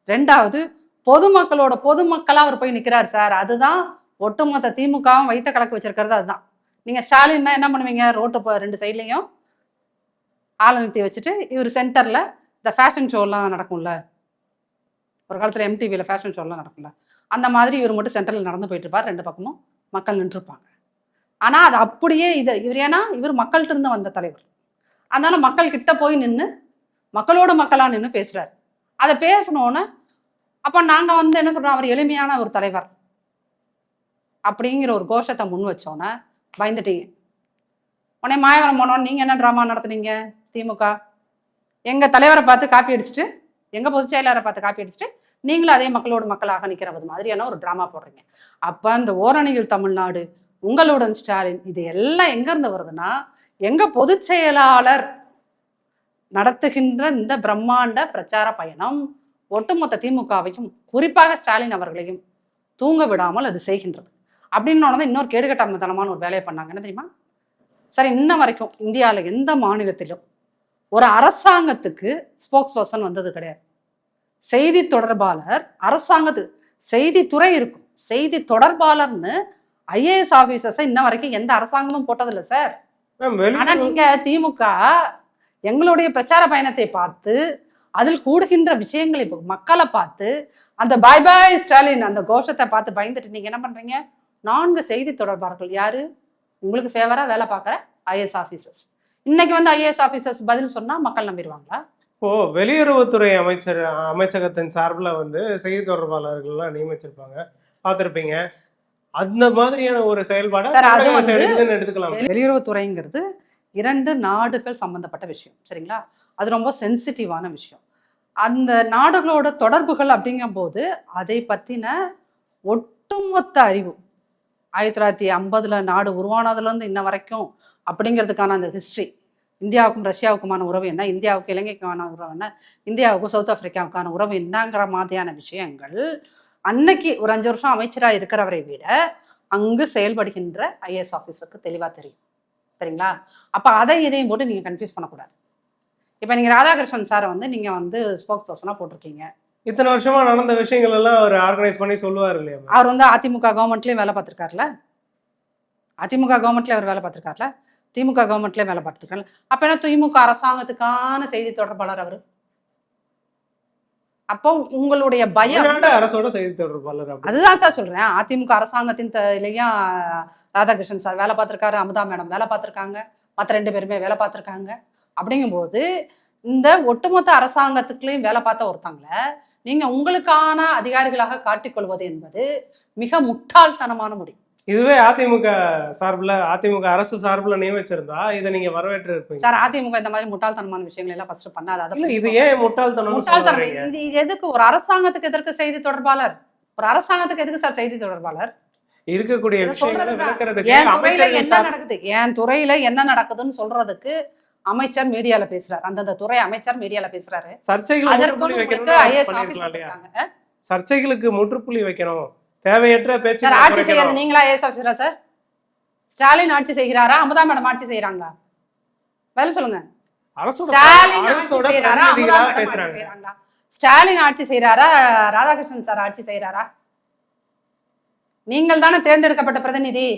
2வது, பொதுமக்களா அவர் போய் நிற்கிறார் சார். அதுதான் ஒட்டுமொத்த திமுகவும் வைத்த கலக்கு வச்சிருக்கிறது. அதுதான். நீங்க ஸ்டாலின்னா என்ன பண்ணுவீங்க? ரோட்டு 2 சைட்லையும் ஆளை நிறுத்தி வச்சுட்டு இவர் சென்டர்ல இந்த ஃபேஷன் ஷோலாம் நடக்கும்ல, ஒரு காலத்துல MTVல ஃபேஷன் ஷோலாம் நடக்கும்ல, அந்த மாதிரி இவர் மட்டும் சென்டரில் நடந்து போயிட்டு இருப்பார், 2 பக்கமும் மக்கள் நின்றுப்பாங்க. ஆனா அது அப்படியே இவர் ஏன்னா இவர் மக்கள்கிட்ட இருந்து வந்த தலைவர், அதனால மக்கள் கிட்ட போய் நின்று மக்களோட மக்களா நின்று பேசுறாரு. அதை பேசணும்னு அப்ப நாங்க வந்து என்ன சொல்றோம், அவர் எளிமையான ஒரு தலைவர் அப்படிங்கிற ஒரு கோஷத்தை முன் வச்சோன்னே பயந்துட்டீங்க. உடனே மாயவரம் போனோம், நீங்க என்ன டிராமா நடத்துனீங்க திமுக? எங்க தலைவரை பார்த்து காப்பி அடிச்சுட்டு, எங்க பொதுச் செயலாளரை பார்த்து காப்பி அடிச்சுட்டு, நீங்களும் அதே மக்களோட மக்களாக நிற்கிறது மாதிரியான ஒரு டிராமா போடுறீங்க. அப்ப அந்த ஓரணியில் தமிழ்நாடு, உங்களுடன் ஸ்டாலின், இது எல்லாம் எங்க இருந்து வருதுன்னா, எங்க பொதுச் செயலாளர் நடத்துகின்ற இந்த பிரம்மாண்ட பிரச்சார பயணம் ஒட்டுமொத்த திமுகவையும் குறிப்பாக ஸ்டாலின் அவர்களையும் தூங்க விடாமல் அது செய்கின்றது. அப்படின்னு இன்னொரு கேடுகட்டத்தனமான ஒரு வேலையை பண்ணாங்க. என்ன தெரியுமா? சரி, இன்ன வரைக்கும் இந்தியாவில் எந்த மாநிலத்திலும் ஒரு அரசாங்கத்துக்கு ஸ்போக்ஸ் பர்சன் வந்தது கிடையாது. செய்தி தொடர்பாளர், அரசாங்கத்து செய்தித்துறை இருக்கும், செய்தி தொடர்பாளர்னு IAS ஆபீசர்ஸை இன்ன வரைக்கும் எந்த அரசாங்கமும் போட்டதில்லை சார். ஆனா நீங்க திமுக எங்களுடைய பிரச்சார பயணத்தை பார்த்து அதில் கூடுகின்ற விஷயங்களை மக்களை பார்த்து அந்த பாய் பாய் ஸ்டாலின் அந்த கோஷத்தை பார்த்து பயந்துட்டு நீங்க என்ன பண்றீங்க? 4 செய்தி தொடர்பாளர்கள் யாரு? உங்களுக்கு ஃபேவரா வேலை பார்க்குற IAS ஆபீசர்ஸ். இன்னைக்கு வந்து IAS ஆபீசர்ஸ் பதில் சொன்னா மக்கள் நம்பிடுவாங்களா? இப்போ வெளியுறவுத்துறை அமைச்சகத்தின் சார்பில் வந்து செய்தி தொடர்பாளர்கள்லாம் நியமிச்சிருப்பாங்க, பார்த்துருப்பீங்க. அந்த மாதிரியான ஒரு செயல்பாடு எடுத்துக்கலாம். வெளியுறவுத்துறைங்கிறது 2 நாடுகள் சம்பந்தப்பட்ட விஷயம், சரிங்களா? அது ரொம்ப சென்சிட்டிவான விஷயம். அந்த நாடுகளோட தொடர்புகள் அப்படிங்கும் போது அதை பத்தின ஒட்டுமொத்த அறிவு 1950 நாடு உருவானதுல இருந்து இன்ன வரைக்கும் அப்படிங்கிறதுக்கான அந்த ஹிஸ்டரி, இந்தியாவுக்கும் ரஷ்யாவுக்குமான உறவு என்ன, இந்தியாவுக்கு இலங்கைக்கான உறவு என்ன, இந்தியாவுக்கும் சவுத் ஆப்பிரிக்காவுக்கான உறவு என்னங்கிற மாதிரியான விஷயங்கள் அன்னைக்கு ஒரு 5 வருஷம் அமைச்சராக இருக்கிறவரை விட அங்கு செயல்படுகின்ற IAS ஆஃபீஸருக்கு தெளிவாக தெரியும், சரிங்களா? அப்போ அதை இதையும் போட்டு நீங்கள் கன்ஃபியூஸ் பண்ணக்கூடாது. இப்போ நீங்கள் ராதாகிருஷ்ணன் சாரை வந்து நீங்கள் வந்து ஸ்போக்ஸ் பர்சனாக போட்டிருக்கீங்க. இத்தனை வருஷமா நடந்த விஷயங்கள் எல்லாம் அவர் ஆர்கனைஸ் பண்ணி சொல்லுவார் இல்லையா? அவர் வந்து அதிமுக கவர்மெண்ட்லேயும் வேலை பார்த்துருக்காருல, அதிமுக கவர்மெண்ட்லேயே அவர் வேலை பார்த்துருக்காருல, திமுக கவர்மெண்ட்லேயே வேலை பார்த்துருக்காரு. அப்போ என்ன திமுக அரசாங்கத்துக்கான செய்தி தொடர்பாளர் அவர்? அப்போ உங்களுடைய பயம் அரசோட செய்தி தொடர்பாளர். அதுதான் சார் சொல்றேன். அதிமுக அரசாங்கத்தின் ராதாகிருஷ்ணன் சார் வேலை பார்த்திருக்காரு, அமுதா மேடம் வேலை பார்த்திருக்காங்க, மற்ற 2 பேருமே வேலை பார்த்திருக்காங்க. அப்படிங்கும்போது இந்த ஒட்டுமொத்த அரசாங்கத்துக்குள்ளேயும் வேலை பார்த்த ஒருத்தங்களை நீங்க உங்களுக்கான அதிகாரிகளாக காட்டிக்கொள்வது என்பது மிக முட்டாள்தனமான முடிவு. இதுவே அதிமுக சார்பில், அதிமுக அரசு சார்பில் நியமிச்சிருந்தா இதை நீங்க வரவேற்று இருப்பீங்க சார். அதிமுக இந்த மாதிரி முட்டாள்தனமான விஷயங்கள் எல்லாம் ஃபர்ஸ்ட் பண்ணாது. இது ஏன் முட்டாள்தனம்? இது எதுக்கு? ஒரு அரசாங்கத்துக்கு எதற்கு செய்தி தொடர்பாளர்? ஒரு அரசாங்கத்துக்கு எதுக்கு சார் செய்தி தொடர்பாளர்? இருக்கக்கூடிய விஷயங்களை விளக்குறதுக்கு என் துறையில என்ன நடக்குதுன்னு சொல்றதுக்கு அமைச்சர் மீடியால பேசுறாரு, அந்தந்த துறை அமைச்சர் மீடியால பேசுறாரு. சர்ச்சைகளுக்கு முற்றுப்புள்ளி வைக்கணும், தேவையற்ற பேச்சு. ஆட்சி செய்யறது நீங்களா IAS ஆபீசரா சார்? ஸ்டாலின் ஆட்சி செய்கிறாரா, அமுதா மேடம் ஆட்சி செய்யறாங்களா? வேலை சொல்லுங்க. ஸ்டாலின் ஆட்சி செய்யறாரா, ராதாகிருஷ்ணன் சார் ஆட்சி செய்யறாரா? நீங்கள் தானே தேர்ந்தெடுக்கப்பட்ட பிரதிநிதி.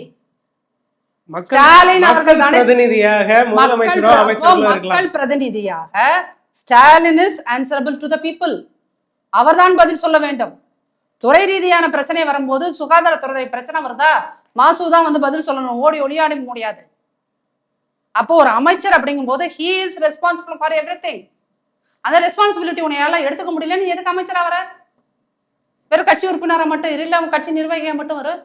ஸ்டாலின் அவர்கள் மக்கள் பிரதிநிதியாக Stalin is answerable to the people. அவர்தான் பதில் சொல்ல வேண்டும். துறை ரீதியான பிரச்சனை வரும்போது, சுகாதாரத்துறை பிரச்சனை வருதா, மாசுதான் வந்து பதில் சொல்லணும், ஓடி ஒளியாடி முடியாது. அப்போ ஒரு அமைச்சர் அப்படிங்கும் போது he is responsible for everything. அந்த ரெஸ்பான்சிபிலிட்டி உன்னையால எடுத்துக்க முடியல, நீ எதுக்கு அமைச்சரா வர? வெறும் கட்சி உறுப்பினரை மட்டும் இல்ல, கட்சி நிர்வாகியை மட்டும் வரும்.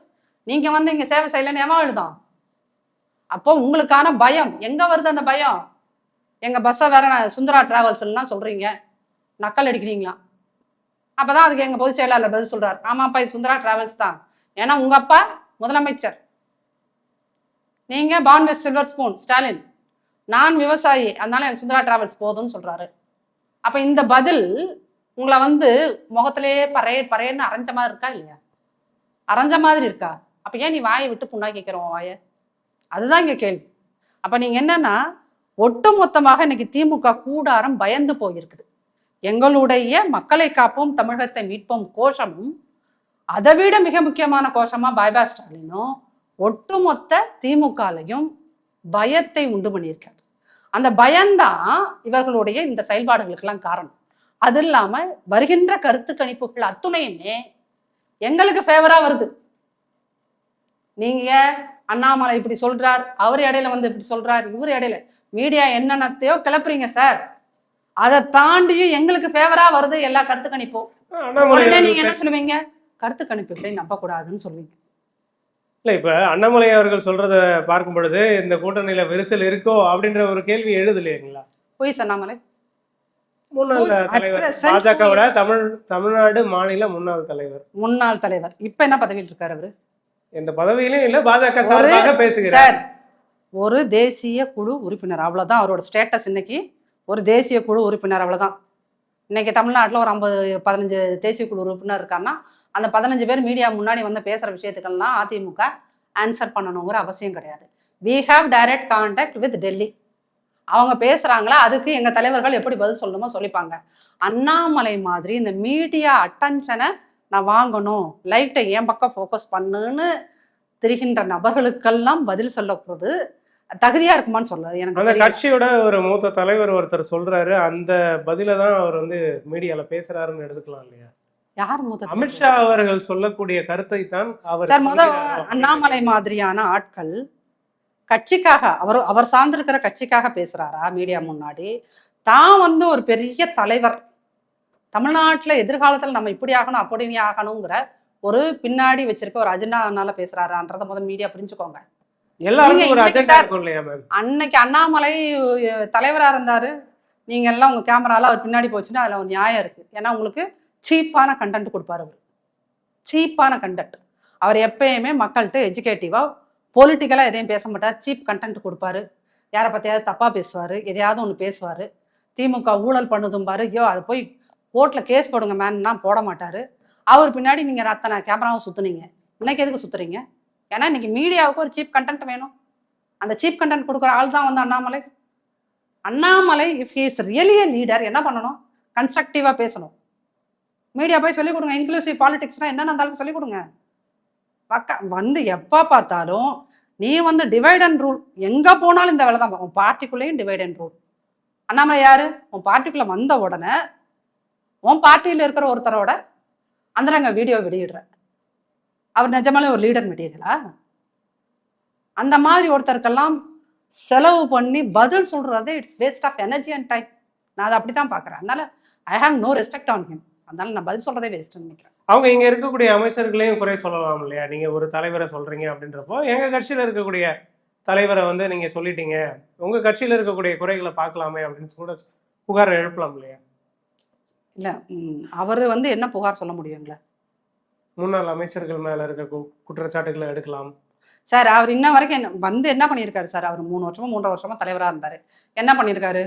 நீங்க வந்து இங்க சேவை செய்யலன்னு ஏமா எழுதான்? அப்போ உங்களுக்கான பயம் எங்க வருது? அந்த பயம் எங்க பஸ்ஸை வேற சுந்தரா டிராவல்ஸ் எல்லாம் சொல்றீங்க, நக்கல் அடிக்கிறீங்களா? அப்பதான் அதுக்கு எங்க பொதுச் செயலாளர் பதில் சொல்றாரு, ஆமாப்பா இது சுந்தரா டிராவல்ஸ் தான், ஏன்னா உங்க அப்பா முதலமைச்சர், நீங்க born with silver spoon Stalin, நான் விவசாயி, அதனால எனக்கு சுந்தரா டிராவல்ஸ் போதும்னு சொல்றாரு. அப்ப இந்த பதில் உங்களை வந்து முகத்திலேயே பறையன்னு அரைஞ்ச மாதிரி இருக்கா இல்லையா? அரைஞ்ச மாதிரி இருக்கா? அப்ப ஏன் நீ வாயை விட்டு புண்ணாக்கி கேட்கிறோம் வாய? அதுதான் இங்க கேள்வி. அப்ப நீங்க என்னன்னா, ஒட்டு மொத்தமாக இன்னைக்கு திமுக கூடாரம் பயந்து போயிருக்குது. எங்களுடைய மக்களை காப்போம் தமிழகத்தை மீட்போம் கோஷமும் அதை விட மிக முக்கியமான கோஷமா பாய்பா ஸ்டாலினும் ஒட்டுமொத்த திமுகலையும் பயத்தை உண்டு பண்ணியிருக்காது. அந்த பயம்தான் இவர்களுடைய இந்த செயல்பாடுகளுக்கெல்லாம் காரணம். அது இல்லாம வருகின்ற கருத்து கணிப்புகள் அத்துணையுமே எங்களுக்கு ஃபேவரா வருது. நீங்க அண்ணாமலை இப்படி சொல்றார், அவர் இடையில வந்து இப்படி சொல்றார், இவர் இடையில மீடியா என்னென்னத்தையோ கிளப்புறீங்க சார். அதை தாண்டியும் எங்களுக்கு ஃபேவரா வருது எல்லா கருத்து கணிப்பும். உடனே நீங்க என்ன சொல்லுவீங்க? கருத்து கணிப்புகளை நம்ப கூடாதுன்னு சொல்லுவீங்க. இல்ல இப்ப அண்ணாமலை அவர்கள் சொல்றத பார்க்கும் பொழுது இந்த கூட்டணியில விரிசல் இருக்கோ அப்படின்ற ஒரு கேள்வி எழுது இல்லைங்களா? போய் அண்ணாமலை முன்னாள் தலைவர், பாஜகவோட தமிழ்நாடு மாநில முன்னாள் தலைவர். இப்ப என்ன பதவியில் இருக்காரு அவரு? எந்த பதவியிலும் இல்ல, பாஜக சார்பாக பேசுகிறார். ஒரு தேசிய குழு உறுப்பினர், அவ்வளவுதான் அவரோட ஸ்டேட்டஸ். இன்னைக்கு ஒரு தேசிய குழு உறுப்பினர், அவ்வளவுதான். இன்னைக்கு தமிழ்நாட்டில் ஒரு 15 தேசிய குழு உறுப்பினர் இருக்காங்கன்னா அந்த 15 பேர் மீடியா முன்னாடி வந்து பேசுற விஷயத்துக்கெல்லாம் அதிமுக ஆன்சர் பண்ணணுங்கிற அவசியம் கிடையாது. We have direct contact with Delhi. அவங்க பேசுறாங்களா, அதுக்கு எங்க தலைவர்கள் எப்படி பதில் சொல்லணுமோ சொல்லிப்பாங்க. அண்ணாமலை மாதிரி இந்த மீடியா அட்டென்ஷனை நான் வாங்கணும், லைட்டை என் பக்கம் ஃபோக்கஸ் பண்ணுன்னு திரிகின்ற நபர்களுக்கெல்லாம் பதில் சொல்லக்கூடாது தகுதியா இருக்குமான்னு சொல்ல எனக்கு. அந்த கட்சியோட ஒரு மூத்த தலைவர் ஒருத்தர் சொல்றாரு, அந்த பதில தான் அவர் வந்து மீடியால பேசுறாருன்னு எடுத்துக்கலாம் இல்லையா? யார் மூத்த? அமித்ஷா அவர்கள் சொல்லக்கூடிய கருத்தை தான் அவர். சார், அண்ணாமலை மாதிரியான ஆட்கள் கட்சிக்காக, அவர் சார்ந்திருக்கிற கட்சிக்காக பேசுறாரா மீடியா முன்னாடி? தான் வந்து ஒரு பெரிய தலைவர், தமிழ்நாட்டில் எதிர்காலத்தில் நம்ம இப்படி ஆகணும் அப்படி ஆகணுங்கிற ஒரு பின்னாடி வச்சிருக்க ஒரு அஜெண்டானால பேசுறாரான்றத முதல் மீடியா புரிஞ்சுக்கோங்க. எல்லாருக்கும் ஒரு அஜெண்டா இருக்கும் இல்லையா மேம்? அன்னைக்கு அண்ணாமலை தலைவரா இருந்தாரு, நீங்க எல்லாம் உங்க கேமரால அவர் பின்னாடி போச்சுன்னா அதுல ஒரு நியாயம் இருக்கு. ஏன்னா உங்களுக்கு சீப்பான கண்டென்ட் கொடுப்பாரு அவர். சீப்பான கண்டென்ட். அவர் எப்பயுமே மக்கள்கிட்ட எஜுகேட்டிவா பொலிட்டிக்கலா எதையும் பேச மாட்டார். சீப் கண்டென்ட் கொடுப்பாரு. யாரை பத்தியாவது தப்பா பேசுவாரு, எதையாவது ஒன்று பேசுவாரு. திமுக ஊழல் பண்ணுதும் பாரு, ஐயோ அதை போய் கோர்ட்ல கேஸ் போடுங்க மேன்னா போட மாட்டாரு. அவர் பின்னாடி நீங்க அத்தனை கேமராவும் சுத்துனீங்க. இன்னைக்கு எதுக்கு சுத்துறீங்க? ஏன்னா இன்னைக்கு மீடியாவுக்கு ஒரு சீப் கண்டென்ட் வேணும். அந்த சீப் கண்டென்ட் கொடுக்குற ஆள் தான் வந்து Annamalai. Annamalai if he is really a leader என்ன பண்ணணும்? கன்ஸ்ட்ரக்டிவா பேசணும். மீடியா போய் சொல்லிக் கொடுங்க, இன்க்ளூசிவ் பாலிடிக்ஸ்னா என்னென்ன இருந்தாலும் சொல்லிக் கொடுங்க. வந்து எப்போ பார்த்தாலும் நீ வந்து டிவைட் அண்ட் ரூல், எங்க போனாலும் இந்த வேலை தான். உன் பார்ட்டிக்குள்ளேயும் டிவைட் அண்ட் ரூல். அண்ணாமலை யாரு? உன் பார்ட்டிக்குள்ள வந்த உடனே உன் பார்ட்டியில் இருக்கிற ஒருத்தரோட அந்தரங்க வீடியோ வெளியிடுற அவர் நிஜமாலே ஒரு லீடர் மெட்டீரியலா? அந்த மாதிரி ஒருத்தருக்கெல்லாம் செலவு பண்ணி பதில் சொல்றது it's waste of energy and time. நான் அதை அப்படித்தான் பாக்குறேன். அதனால I have no respect on him. அதனால நான் பதில் சொல்றதே வேஸ்ட் நினைக்கிறேன். அவங்க இங்க இருக்கக்கூடிய அமைச்சர்களையும் குறை சொல்லலாம் இல்லையா? நீங்க ஒரு தலைவரை சொல்றீங்க அப்படின்றப்போ எங்க கட்சியில இருக்கக்கூடிய தலைவரை வந்து நீங்க சொல்லிட்டீங்க, உங்க கட்சியில இருக்கக்கூடிய குறைகளை பார்க்கலாமே அப்படின்னு கூட புகார் எழுப்பலாம் இல்லையா? இல்ல, அவரு வந்து என்ன புகார் சொல்ல முடியுங்களா? முன்னாள் அமைச்சர்கள் மேல இருக்க குற்றச்சாட்டுகளை எடுக்கலாம் சார். அவர் இன்ன வரைக்கும் என்ன பண்ணியிருக்காரு சார்? அவர் 3 வருஷமா தலைவரா இருந்தாரு. என்ன பண்ணியிருக்காரு?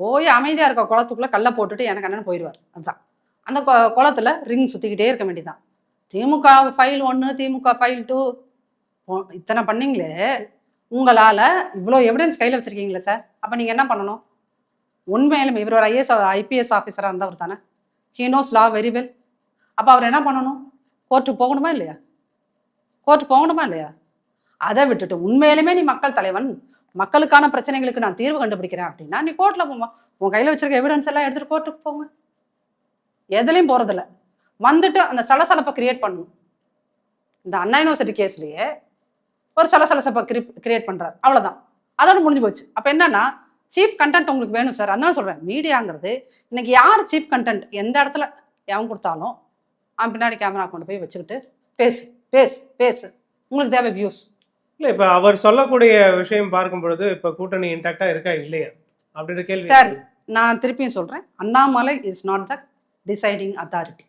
போய் அமைதியா இருக்க குளத்துக்குள்ள கல்லை போட்டுட்டு எனக்கு என்னன்னு போயிடுவார். அதுதான் அந்த குளத்துல ரிங் சுத்திக்கிட்டே இருக்க வேண்டியதான். திமுக ஃபைல் 1, திமுக ஃபைல் 2 இத்தனை பண்ணீங்களே, உங்களால இவ்வளோ எவிடன்ஸ் கையில் வச்சிருக்கீங்களே சார். அப்போ நீங்க என்ன பண்ணணும்? உண்மையிலுமே இவர் ஒரு IPS ஆஃபீஸராக இருந்தவர் தானே. He knows law very well. அப்போ அவர் என்ன பண்ணணும்? கோர்ட்டுக்கு போகணுமா இல்லையா? அதை விட்டுட்டு உண்மையிலுமே நீ மக்கள் தலைவன், மக்களுக்கான பிரச்சனைகளுக்கு நான் தீர்வு கண்டுபிடிக்கிறேன் அப்படின்னா நீ கோர்ட்டில் போமா. உன் கையில் வச்சிருக்க எவிடன்ஸ் எல்லாம் எடுத்துட்டு கோர்ட்டுக்கு போங்க. எதுலையும் போறதில்ல. வந்துட்டு அந்த சலசலப்பை கிரியேட் பண்ணணும். இந்த அண்ணா யூனிவர்சிட்டி கேஸ்லயே ஒரு சலசலப்பை கிரியேட் பண்றாரு, அவ்வளவுதான். அதோட முடிஞ்சு போச்சு. அப்ப என்னன்னா சீப் கண்டென்ட் உங்களுக்கு வேணும் சார். அதனால சொல்றேன், மீடியாங்கிறது இன்னைக்கு யார் சீப் கண்டென்ட் எந்த இடத்துல எவன் கொடுத்தாலும் அவன் பின்னாடி கேமரா கொண்டு போய் வச்சுக்கிட்டு பேசு பேசு பேசு, உங்களுக்கு தேவை வியூஸ். இல்லை, இப்போ அவர் சொல்லக்கூடிய விஷயம் பார்க்கும் பொழுது இப்போ கூட்டணி இன்டாக்டா இருக்கா இல்லையா அப்படின்ற கேள்வி சார். நான் திருப்பியும் சொல்றேன், Annamalai is not the deciding authority.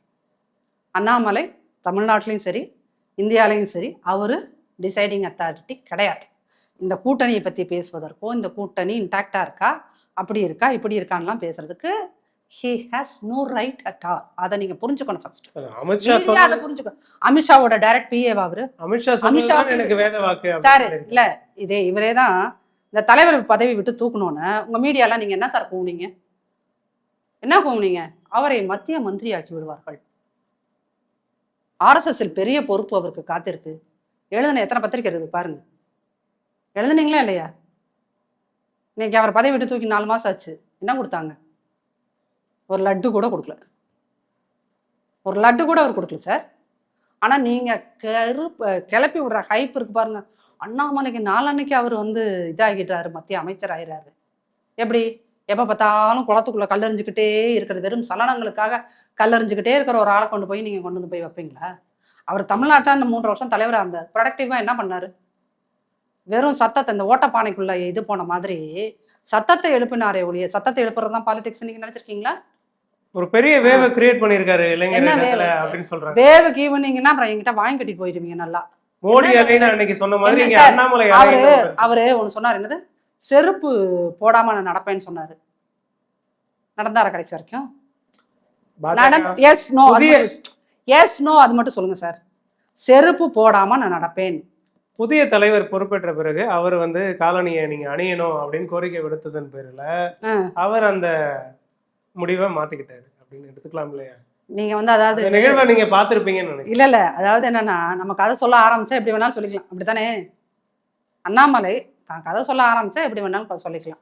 Annamalai தமிழ்நாட்டிலையும் சரி இந்தியாலையும் சரி அவரு டிசைடிங் அத்தாரிட்டி கிடையாது. இந்த கூட்டணியை பற்றி பேசுவதற்கோ இந்த கூட்டணி இன்டாக்டா இருக்கா அப்படி இருக்கா இப்படி இருக்கான்லாம் பேசுறதுக்கு he has no right at all. அதை நீங்க புரிஞ்சுக்கணும் ஃபர்ஸ்ட். அதை புரிஞ்சுக்கணும். அமித்ஷாவோட டைரக்ட் PA அவரு. அமித்ஷா எனக்கு வேத வாக்கு சார். இல்ல, இதே இவரே தான் இந்த தலைவர் பதவி விட்டு தூக்கணும்னு உங்க மீடியாலாம் நீங்க என்ன சார் கூவுனீங்க? என்ன கூவுனீங்க? அவரை மத்திய மந்திரி ஆக்கி விடுவார்கள். RSSல் பெரிய பொறுப்பு அவருக்கு காத்திருக்கு. எழுதுன எத்தனை பத்திரிக்கை இருக்குது பாருங்க. எழுதுனீங்களா இல்லையா? இன்னைக்கு அவர் பதவி விட்டு தூக்கி 4 மாசம் ஆச்சு. என்ன கொடுத்தாங்க? ஒரு லட்டு கூட கொடுக்கல, ஒரு லட்டு கூட அவர் கொடுக்கல சார். ஆனால் நீங்கள் கிளப்பி விடுற ஹைப் இருக்கு பாருங்க. அண்ணாமலைக்கு நாளன்னைக்கு அவர் வந்து இதாகிட்டாரு, மத்திய அமைச்சர் ஆகிறாரு. எப்படி? எப்போ பார்த்தாலும் குளத்துக்குள்ளே கல்லறிஞ்சிக்கிட்டே இருக்கிறது, வெறும் சலனங்களுக்காக கல்லறிஞ்சிக்கிட்டே இருக்கிற ஒரு ஆளை கொண்டு போய் நீங்கள் கொண்டு வந்து போய் வைப்பீங்களா? அவர் தமிழ்நாட்டில் இந்த 3 வருஷம் தலைவராக இருந்தார். ப்ரொடக்டிவாக என்ன பண்ணார்? வெறும் சத்தத்தை, இந்த ஓட்டப்பானைக்குள்ள இது போன மாதிரி சத்தத்தை எழுப்பினாரே ஒழிய, சத்தத்தை எழுப்புறது தான் பாலிடிக்ஸ் நீங்கள் நினச்சிருக்கீங்களா? ஒரு பெரிய வேவை கிரியேட் பண்ணியிருக்காரு என்ன இளைஞர்கள் வேவு? அப்படின்னு சொல்றாங்க. வேவுக்கு ஈவினிங்னா அப்புறம் என்கிட்ட வாங்கி கட்டிட்டு போயிடுவீங்க நல்லா. மோடி என்ன அலைன்னு அன்னைக்கு சொன்ன மாதிரி என்ன இங்க சார், அண்ணாமலை அவரு அலைன்னு அவரு ஒன்று சொன்னார், என்னது செருப்பு போடாம நான் நடப்பேன்னு சொன்னாரு. நடந்தாரா கடைசி வரைக்கும்? பாஜக எஸ் நோ, புதிய எஸ் நோ அது மட்டும் சொல்லுங்க சார். செருப்பு போடாம நான் நடப்பேன். புதிய தலைவர் பொறுப்பேற்ற பிறகு அவர் வந்து காலனியை நீங்க அணியணும் அப்படின்னு கோரிக்கை விடுத்ததன் பேர்ல அவர் அந்த முடிவை மாத்திக்கிட்டாரு அப்படின்னு எடுத்துக்கலாம் இல்லையா? நீங்க வந்து அதாவது அந்த நிகழ்வை நீங்க பார்த்திருப்பீங்கன்னு நினைக்கிறேன். இல்ல அதாவது என்னன்னா, நம்ம கதை சொல்ல ஆரம்பிச்சா எப்படி வேணாலும் சொல்லிக்கலாம், அப்படித்தானே? அண்ணாமலை தான் கதை சொல்ல ஆரம்பிச்சா எப்படி வேணாலும் சொல்லிக்கலாம்.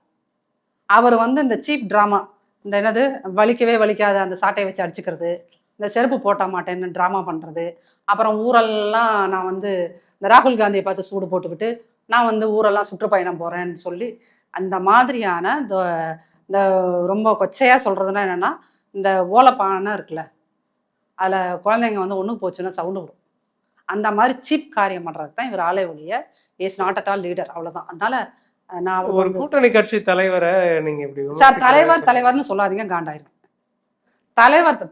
அவர் வந்து இந்த சீப் ட்ராமா, இந்த என்னது வலிக்கவே வலிக்காத அந்த சாட்டையை வச்சு அடிச்சுக்கிறது, இந்த செருப்பு போட்ட மாட்டேன்னு ட்ராமா பண்ணுறது, அப்புறம் ஊரெல்லாம் நான் வந்து இந்த ராகுல் காந்தியை பார்த்து சூடு போட்டுக்கிட்டு நான் வந்து ஊரெல்லாம் சுற்றுப்பயணம் போகிறேன்னு சொல்லி அந்த மாதிரியான இந்த ரொம்ப கொச்சையாக சொல்கிறதுனா என்னென்னா, இந்த ஓலைப்பானை இருக்குல்ல, அதில் குழந்தைங்க வந்து ஒன்று போச்சுன்னா சவுண்டு வரும், அந்த மாதிரி சீப் காரியம் பண்ணுறது தான் இவர் ஆளே ஒழிய is not at all leader, அவ்வளோதான். அதனால நான் ஒரு கூட்டணி கட்சி தலைவரை நீங்க இப்படி சார் தலைவர்னு சொல்லாதீங்க, காண்டாயிருக்கும்.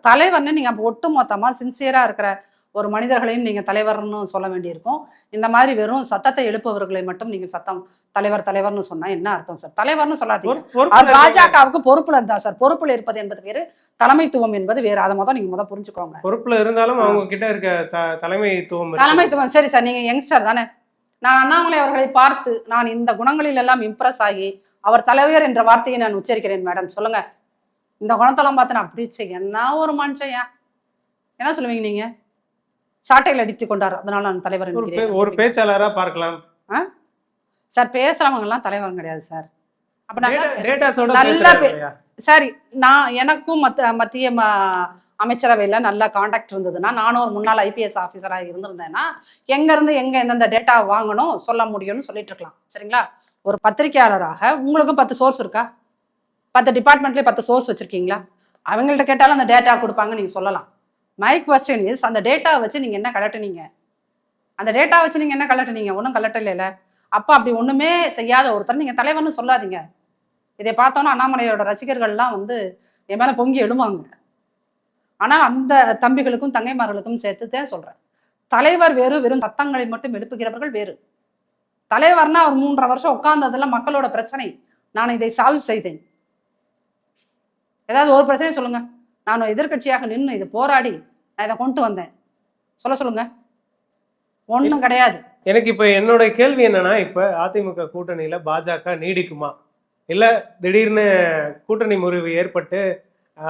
தலைவர்னு நீங்கள் அப்போ ஒட்டு மொத்தமாக சின்சியராக இருக்கிற ஒரு மனிதர்களையும் நீங்கள் தலைவர்னு சொல்ல வேண்டியிருக்கும். இந்த மாதிரி வெறும் சத்தத்தை எழுப்பவர்களை மட்டும் நீங்கள் தலைவர்னு சொன்னா என்ன அர்த்தம் சார்? தலைவர்னு சொல்லாதீங்க. பாஜகவுக்கு பொறுப்புல இருந்தா சார். பொறுப்புல இருப்பது என்பது வேறு, தலைமைத்துவம் என்பது வேறு. அதை முதல் நீங்க புரிஞ்சுக்கோங்க. பொறுப்புல இருந்தாலும் அவங்க கிட்ட இருக்க தலைமைத்துவம் சரி சார், நீங்க யங்ஸ்டர் தானே. நான் அண்ணாமலை அவர்களை பார்த்து நான் இந்த குணங்களில் எல்லாம் இம்ப்ரெஸ் ஆகி அவர் தலைவர் என்ற வார்த்தையை நான் உச்சரிக்கிறேன் மேடம். சொல்லுங்க, இந்த குணத்தெல்லாம் பார்த்து நான் அப்படி என்ன ஒரு மனுஷன், என்ன சொல்லுவீங்க நீங்க? சாட்டையில் அடித்து கொண்டார், அதனால நான் தலைவர் ஒரு பேச்சாளரா பார்க்கலாம் சார். பேசுறவங்க எல்லாம் தலைவர் கிடையாது சார். அப்ப நல்லா சரி, நான் எனக்கும் மத்திய அமைச்சரவையில நல்ல கான்டாக்ட் இருந்ததுன்னா, நானும் ஒரு முன்னாள் ஐபிஎஸ் ஆஃபீஸராக இருந்திருந்தேன்னா எங்க இருந்து எங்க எந்தெந்த டேட்டா வாங்கணும் சொல்ல முடியும்னு சொல்லிட்டு இருக்கலாம். சரிங்களா? ஒரு பத்திரிகையாளராக உங்களுக்கு 10 சோர்ஸ் இருக்கா? 10 டிபார்ட்மெண்ட்லேயே 10 சோர்ஸ் வச்சிருக்கீங்களா? அவங்கள்ட்ட கேட்டாலும் அந்த டேட்டா கொடுப்பாங்க, நீங்க சொல்லலாம். மை குவஸ்டின் இஸ், அந்த டேட்டா வச்சு நீங்க என்ன கலட்டுனீங்க? ஒன்றும் கலட்டல. அப்ப அப்படி ஒண்ணுமே செய்யாத ஒருத்தர் நீங்க தலைவர்னு சொல்லாதீங்க. இதை பார்த்தோன்னா அண்ணாமலையோட ரசிகர்கள்லாம் வந்து என் மேல பொங்கி எழுவாங்க. ஆனால் அந்த தம்பிகளுக்கும் தங்கைமார்களுக்கும் சேர்த்துதான் சொல்றேன், தலைவர் வேறு, வெறும் சத்தங்களை மட்டும் எழுப்புகிறவர்கள் வேறு. தலைவர்னா அவர் 3.5 வருஷம் உட்கார்ந்ததெல்லாம் மக்களோட பிரச்சனை, நான் இதை சால்வ் செய்தேன். ஏதாவது ஒரு பிரச்சனை சொல்லுங்க, நான் எதிர்கட்சியாக நின்று இது போராடி நான் இதை கொண்டு வந்தேன், சொல்லுங்க. ஒன்றும் கிடையாது. எனக்கு இப்ப என்னோட கேள்வி என்னன்னா, இப்ப அதிமுக கூட்டணியில பாஜக நீடிக்குமா, இல்ல திடீர்னு கூட்டணி முறிவு ஏற்பட்டு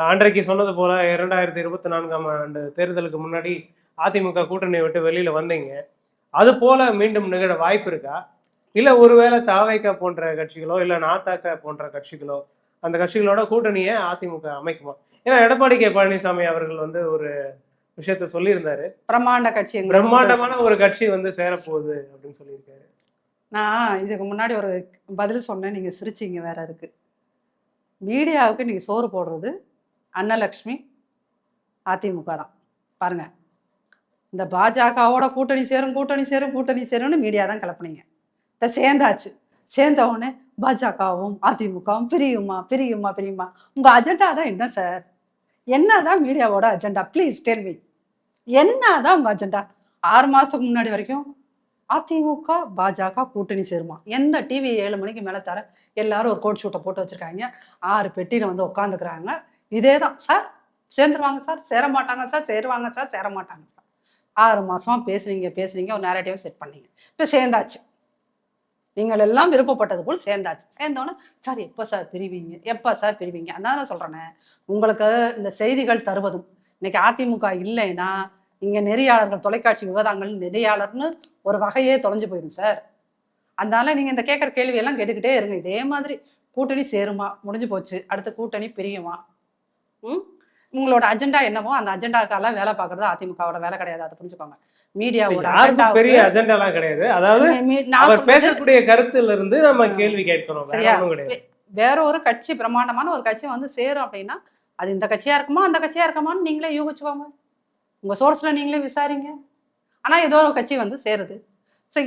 அன்றைக்கு சொன்னது போல 2024ஆம் ஆண்டு தேர்தலுக்கு முன்னாடி அதிமுக கூட்டணியை விட்டு வெளியில வந்தீங்க, அது போல மீண்டும் நிகழ வாய்ப்பு இருக்கா? இல்ல ஒருவேளை தாவைக்கா போன்ற கட்சிகளோ இல்ல நாத்தாக்கா போன்ற கட்சிகளோ அந்த கட்சிகளோட கூட்டணியை அதிமுக அமைக்குமா? ஏன்னா எடப்பாடி கே பழனிசாமி அவர்கள் வந்து ஒரு விஷயத்த சொல்லியிருந்தாரு, பிரம்மாண்டமான ஒரு கட்சி வந்து சேரப்போகுது அப்படின்னு சொல்லியிருக்காரு. நான் இதுக்கு முன்னாடி ஒரு பதில் சொன்னேன், நீங்க சிரிச்சிங்க. வேற அதுக்கு மீடியாவுக்கு நீங்க சோறு போடுறது அன்னலட்சுமி அதிமுக தான். பாருங்க, இந்த பாஜகவோட கூட்டணி சேரும்னு மீடியா தான் கிளப்புனீங்க. இப்போ சேர்ந்தாச்சு. சேர்ந்த உடனே பாஜகவும் அதிமுகவும் பிரியுமா. உங்க அஜெண்டா தான் என்ன சார்? என்னதான் மீடியாவோட அஜெண்டா? ப்ளீஸ் டெல் மீ, என்னதான் உங்க அஜெண்டா? 6 மாசத்துக்கு முன்னாடி வரைக்கும் அதிமுக பாஜக கூட்டணி சேருமா? எந்த டிவி 7 மணிக்கு மேலே தர எல்லாரும் ஒரு கோட் ஷூட்டை போட்டு வச்சிருக்காங்க, 6 பெட்டியில வந்து உட்காந்துக்கிறாங்க. இதே தான் சார், சேர்ந்துருவாங்க சார், சேர மாட்டாங்க சார், சேருவாங்க சார், சேர மாட்டாங்க சார். 6 மாசமா பேசுனீங்க, ஒரு நேரடிவா செட் பண்ணீங்க. இப்போ சேர்ந்தாச்சு, நீங்கள் எல்லாம் விருப்பப்பட்டது போல் சேர்ந்தாச்சு. சேர்ந்தோன்னே சார் எப்போ சார் பிரிவீங்க? அதான் நான் சொல்றேனே, உங்களுக்கு இந்த செய்திகள் தருவதும் இன்னைக்கு அதிமுக இல்லைன்னா இங்க நெறியாளர்கள், தொலைக்காட்சி விவாதங்கள் நெறியாளர்னு ஒரு வகையே தொலைஞ்சு போயிடும் சார். அதனால நீங்க இந்த கேட்குற கேள்வியெல்லாம் கேட்டுக்கிட்டே இருங்க. இதே மாதிரி கூட்டணி சேருமா, முடிஞ்சு போச்சு, அடுத்த கூட்டணி பிரியுமா, ம் உங்களோட அஜெண்டா என்னவோ அந்த அஜெண்டாக்கெல்லாம் வேலை பார்க்கறது அதிமுகவோட வேலை கிடையாது, அதை புரிஞ்சுக்கோங்க. மீடியாவோட யாருக்கும் பெரிய அஜெண்டாவுக்கு அஜெண்டாலாம் கிடையாது. அதாவது நான் அவர் சொல்றது பேசக்கூடிய கருத்துல இருந்து நம்ம கேள்வி கேட்கிறோம், வேற சரியா? ஒண்ணும் கிடையாது. வேற ஒரு கட்சி, பிரம்மாண்டமான ஒரு கட்சி வந்து சேரும் அப்படின்னா அது இந்த கட்சியா இருக்குமா அந்த கட்சியா இருக்குமான்னு நீங்களே யூகிச்சுக்கோங்க, உங்க சோர்ஸ்ல நீங்களே விசாரிங்க. ஆனா ஏதோ ஒரு கட்சி வந்து சேருது. ஸோ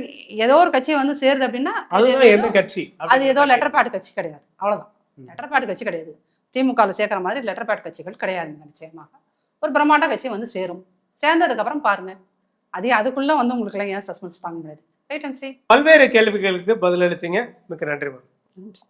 ஏதோ ஒரு கட்சி வந்து சேருது அப்படின்னா அதுதான் எந்த கட்சி அது ஏதோ லெட்டர் பேட் கட்சி கிடையாது, அவ்வளவுதான். லெட்டர் பேட் கட்சி கிடையாது. திமுகவில் சேர்க்கிற மாதிரி லெட்டர் பேட் கட்சிகள் கிடையாதுங்க. நிச்சயமாக ஒரு பிரம்மாண்ட கட்சி வந்து சேரும். சேர்ந்ததுக்கு அப்புறம் பாருங்க. அதுக்குள்ள வந்து உங்களுக்கு எல்லாம் ஏன் சஸ்பென்ஸ் தாங்க முடியாது. வெயிட் அண்ட் சீ. பல்வேறு கேள்விகளுக்கு பதிலளிச்சீங்க. மிக்க நன்றி. நன்றி.